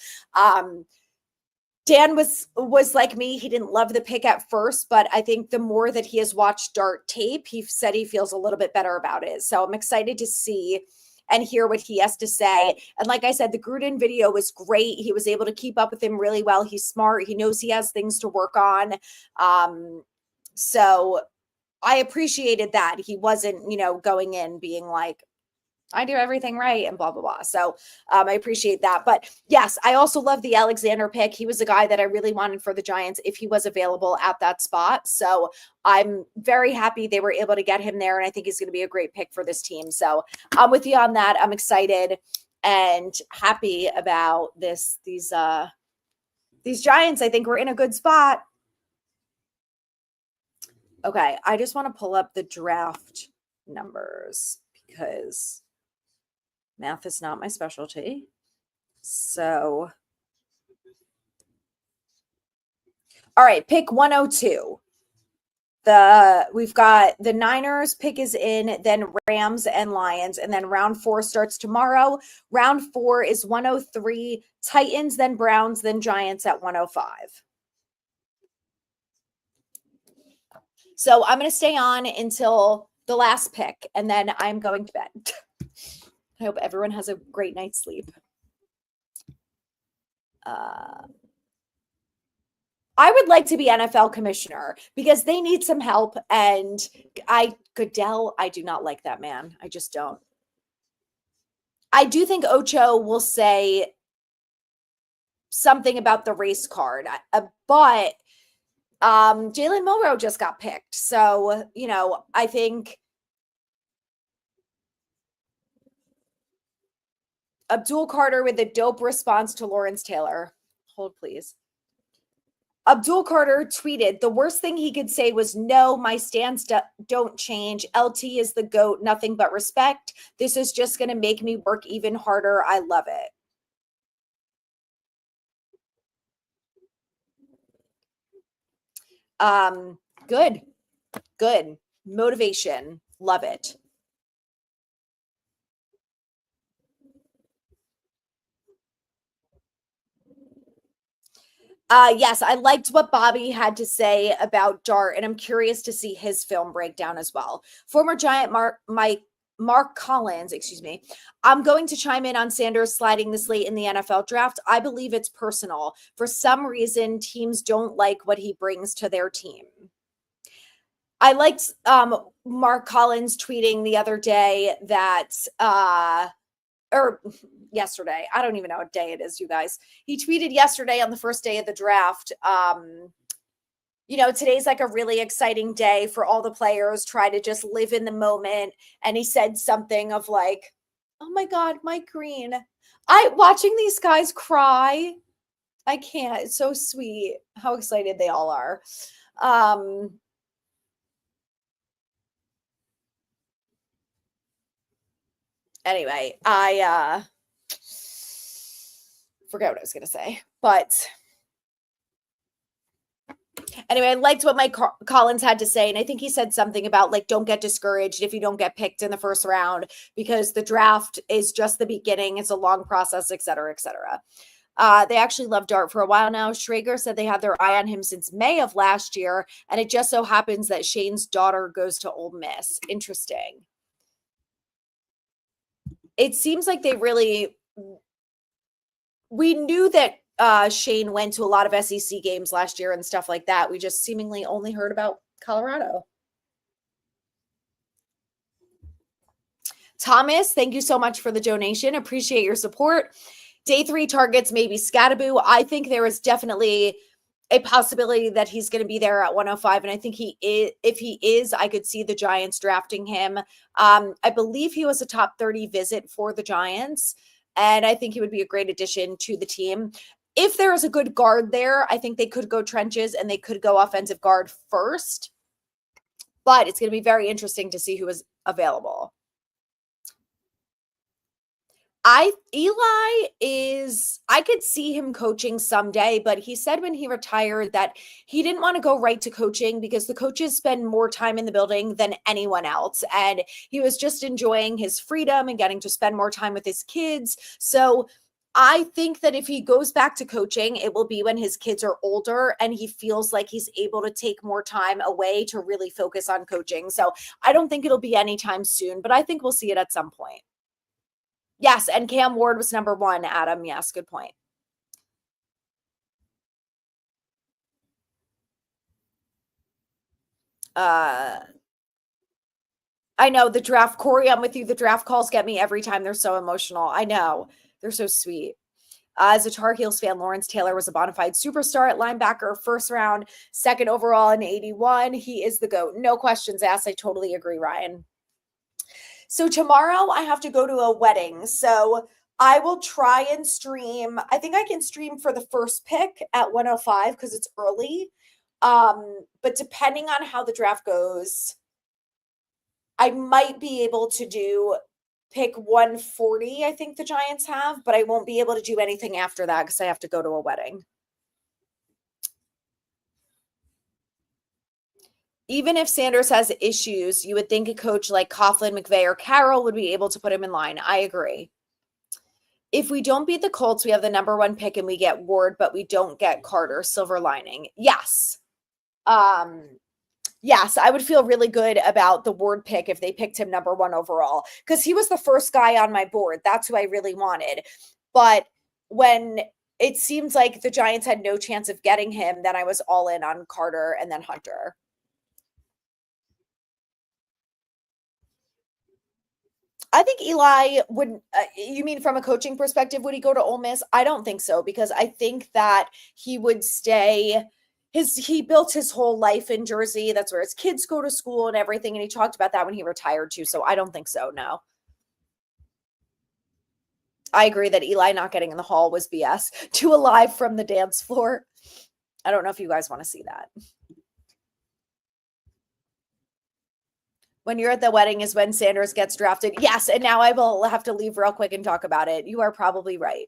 Dan was like me. He didn't love the pick at first, but I think the more that he has watched Dart tape, he said he feels a little bit better about it. So I'm excited to see and hear what he has to say. And like I said, the Gruden video was great. He was able to keep up with him really well. He's smart. He knows he has things to work on. So I appreciated that. He wasn't, going in being like, I do everything right and blah, blah, blah. So I appreciate that. But yes, I also love the Alexander pick. He was a guy that I really wanted for the Giants if he was available at that spot. So I'm very happy they were able to get him there. And I think he's going to be a great pick for this team. So I'm with you on that. I'm excited and happy about these Giants. I think we're in a good spot. Okay, I just want to pull up the draft numbers because math is not my specialty. So, all right, pick 102. We've got the Niners pick is in, then Rams and Lions, and then round 4 starts tomorrow. Round 4 is 103, Titans, then Browns, then Giants at 105. So I'm going to stay on until the last pick, and then I'm going to bed. I hope everyone has a great night's sleep. I would like to be NFL commissioner because they need some help. And Goodell, I do not like that man. I just don't. I do think Ocho will say something about the race card, but Jalen Milroe just got picked. So, I think Abdul Carter with a dope response to Lawrence Taylor. Hold, please. Abdul Carter tweeted, the worst thing he could say was, no, my stance don't change. LT is the GOAT, nothing but respect. This is just going to make me work even harder. I love it. Good. Motivation. Love it. Yes, I liked what Bobby had to say about Dart, and I'm curious to see his film breakdown as well. Former Giant Mark Collins, I'm going to chime in on Sanders sliding this late in the NFL draft. I believe it's personal. For some reason, teams don't like what he brings to their team. I liked Mark Collins tweeting the other day that or yesterday. I don't even know what day it is, you guys. He tweeted yesterday on the first day of the draft. Today's like a really exciting day for all the players. Try to just live in the moment. And he said something of like, oh my God, Mike Green. Watching these guys cry. I can't. It's so sweet how excited they all are. Anyway, I forget what I was going to say, but anyway, I liked what Mike Collins had to say. And I think he said something about like, don't get discouraged if you don't get picked in the first round because the draft is just the beginning. It's a long process, et cetera, et cetera. They actually love Dart for a while now. Schrager said they had their eye on him since May of last year. And it just so happens that Shane's daughter goes to Ole Miss. Interesting. It seems like we knew that Shane went to a lot of SEC games last year and stuff like that. We just seemingly only heard about Colorado. Thomas, thank you so much for the donation. Appreciate your support. Day 3 targets maybe Scattaboo. I think there is definitely a possibility that he's going to be there at 105. And I think if he is, I could see the Giants drafting him. I believe he was a top 30 visit for the Giants. And I think he would be a great addition to the team. If there is a good guard there, I think they could go trenches and they could go offensive guard first. But it's going to be very interesting to see who is available. I could see him coaching someday, but he said when he retired that he didn't want to go right to coaching because the coaches spend more time in the building than anyone else. And he was just enjoying his freedom and getting to spend more time with his kids. So I think that if he goes back to coaching, it will be when his kids are older and he feels like he's able to take more time away to really focus on coaching. So I don't think it'll be anytime soon, but I think we'll see it at some point. Yes, and Cam Ward was number 1, Adam. Yes, good point. I know the draft, Corey, I'm with you. The draft calls get me every time. They're so emotional. I know. They're so sweet. As a Tar Heels fan, Lawrence Taylor was a bona fide superstar at linebacker, first round, second overall in 81. He is the GOAT. No questions asked. I totally agree, Ryan. So tomorrow I have to go to a wedding. So I will try and stream. I think I can stream for the first pick at 105 because it's early. But depending on how the draft goes, I might be able to do pick 140, I think the Giants have, but I won't be able to do anything after that because I have to go to a wedding. Even if Sanders has issues, you would think a coach like Coughlin, McVay, or Carroll would be able to put him in line. I agree. If we don't beat the Colts, we have the number 1 pick and we get Ward, but we don't get Carter. Silver lining. Yes. Yes, I would feel really good about the Ward pick if they picked him number 1 overall, because he was the first guy on my board. That's who I really wanted. But when it seems like the Giants had no chance of getting him, then I was all in on Carter and then Hunter. I think Eli would, you mean from a coaching perspective, would he go to Ole Miss? I don't think so, because I think that he would stay. He built his whole life in Jersey. That's where his kids go to school and everything. And he talked about that when he retired too. So I don't think so. No. I agree that Eli not getting in the hall was BS. Too alive from the dance floor. I don't know if you guys want to see that. When you're at the wedding is when Sanders gets drafted. Yes, and now I will have to leave real quick and talk about it. You are probably right.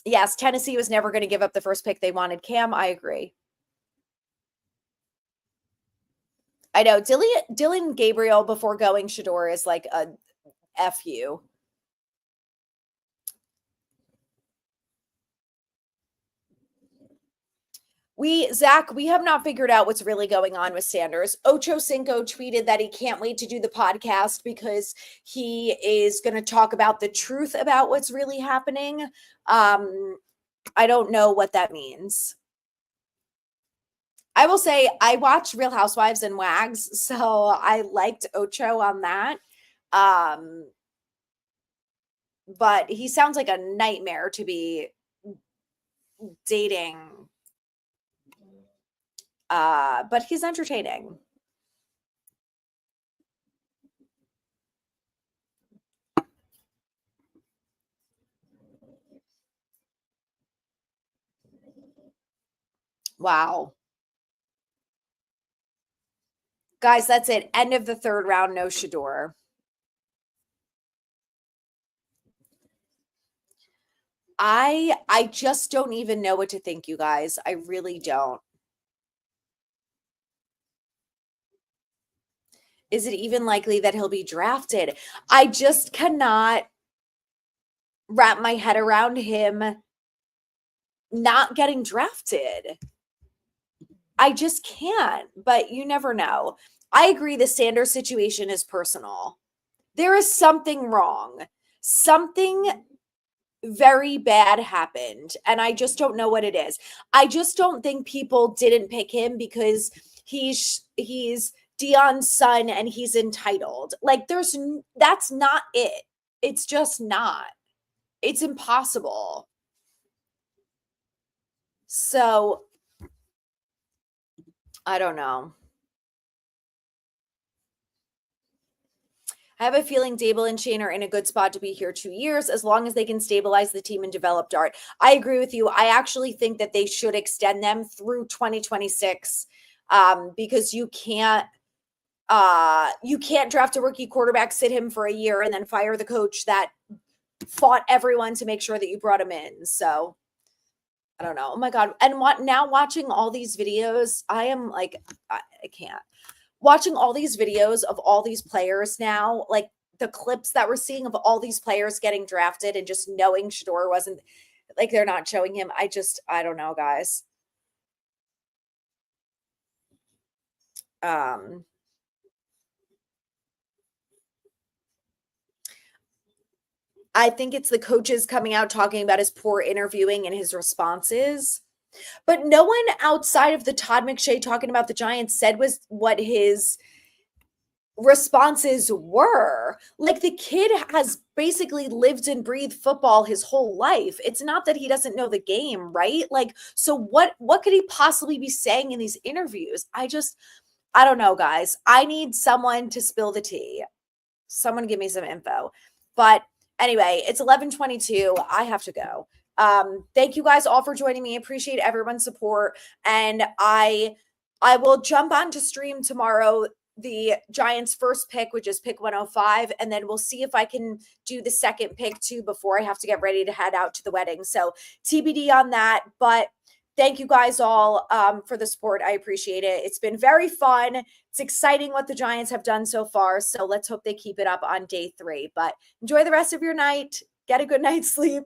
Yes, Tennessee was never going to give up the first pick they wanted. Cam, I agree. I know. Dylan Gabriel before going Shedeur is like a F you. Zach, we have not figured out what's really going on with Sanders. Ocho Cinco tweeted that he can't wait to do the podcast because he is going to talk about the truth about what's really happening. I don't know what that means. I will say I watched Real Housewives and Wags, so I liked Ocho on that. But he sounds like a nightmare to be dating. But he's entertaining. Wow. Guys, that's it. End of the 3rd round, no Shedeur. I just don't even know what to think, you guys. I really don't. Is it even likely that he'll be drafted? I just cannot wrap my head around him not getting drafted. I just can't, but you never know. I agree the Sanders situation is personal. There is something wrong. Something very bad happened, and I just don't know what it is. I just don't think people didn't pick him because he's Deion's son and he's entitled. Like that's not it. It's just not. It's impossible. So I don't know. I have a feeling Daboll and Shane are in a good spot to be here 2 years as long as they can stabilize the team and develop Dart. I agree with you. I actually think that they should extend them through 2026 because you can't draft a rookie quarterback, sit him for a year, and then fire the coach that fought everyone to make sure that you brought him in. So I don't know. Oh my God. And now watching all these videos, I am like, I can't. Watching all these videos of all these players now, like the clips that we're seeing of all these players getting drafted and just knowing Shedeur wasn't, like, they're not showing him. I don't know, guys. I think it's the coaches coming out talking about his poor interviewing and his responses. But no one outside of the Todd McShay talking about the Giants said was what his responses were. Like, the kid has basically lived and breathed football his whole life. It's not that he doesn't know the game, right? Like, so what could he possibly be saying in these interviews? I don't know, guys. I need someone to spill the tea. Someone give me some info. But anyway, it's 11:22. I have to go. Thank you guys all for joining me. Appreciate everyone's support. And I will jump on to stream tomorrow the Giants' first pick, which is pick 105, and then we'll see if I can do the second pick too before I have to get ready to head out to the wedding. So TBD on that. But thank you guys all for the support. I appreciate it. It's been very fun. It's exciting what the Giants have done so far. So let's hope they keep it up on day 3. But enjoy the rest of your night. Get a good night's sleep.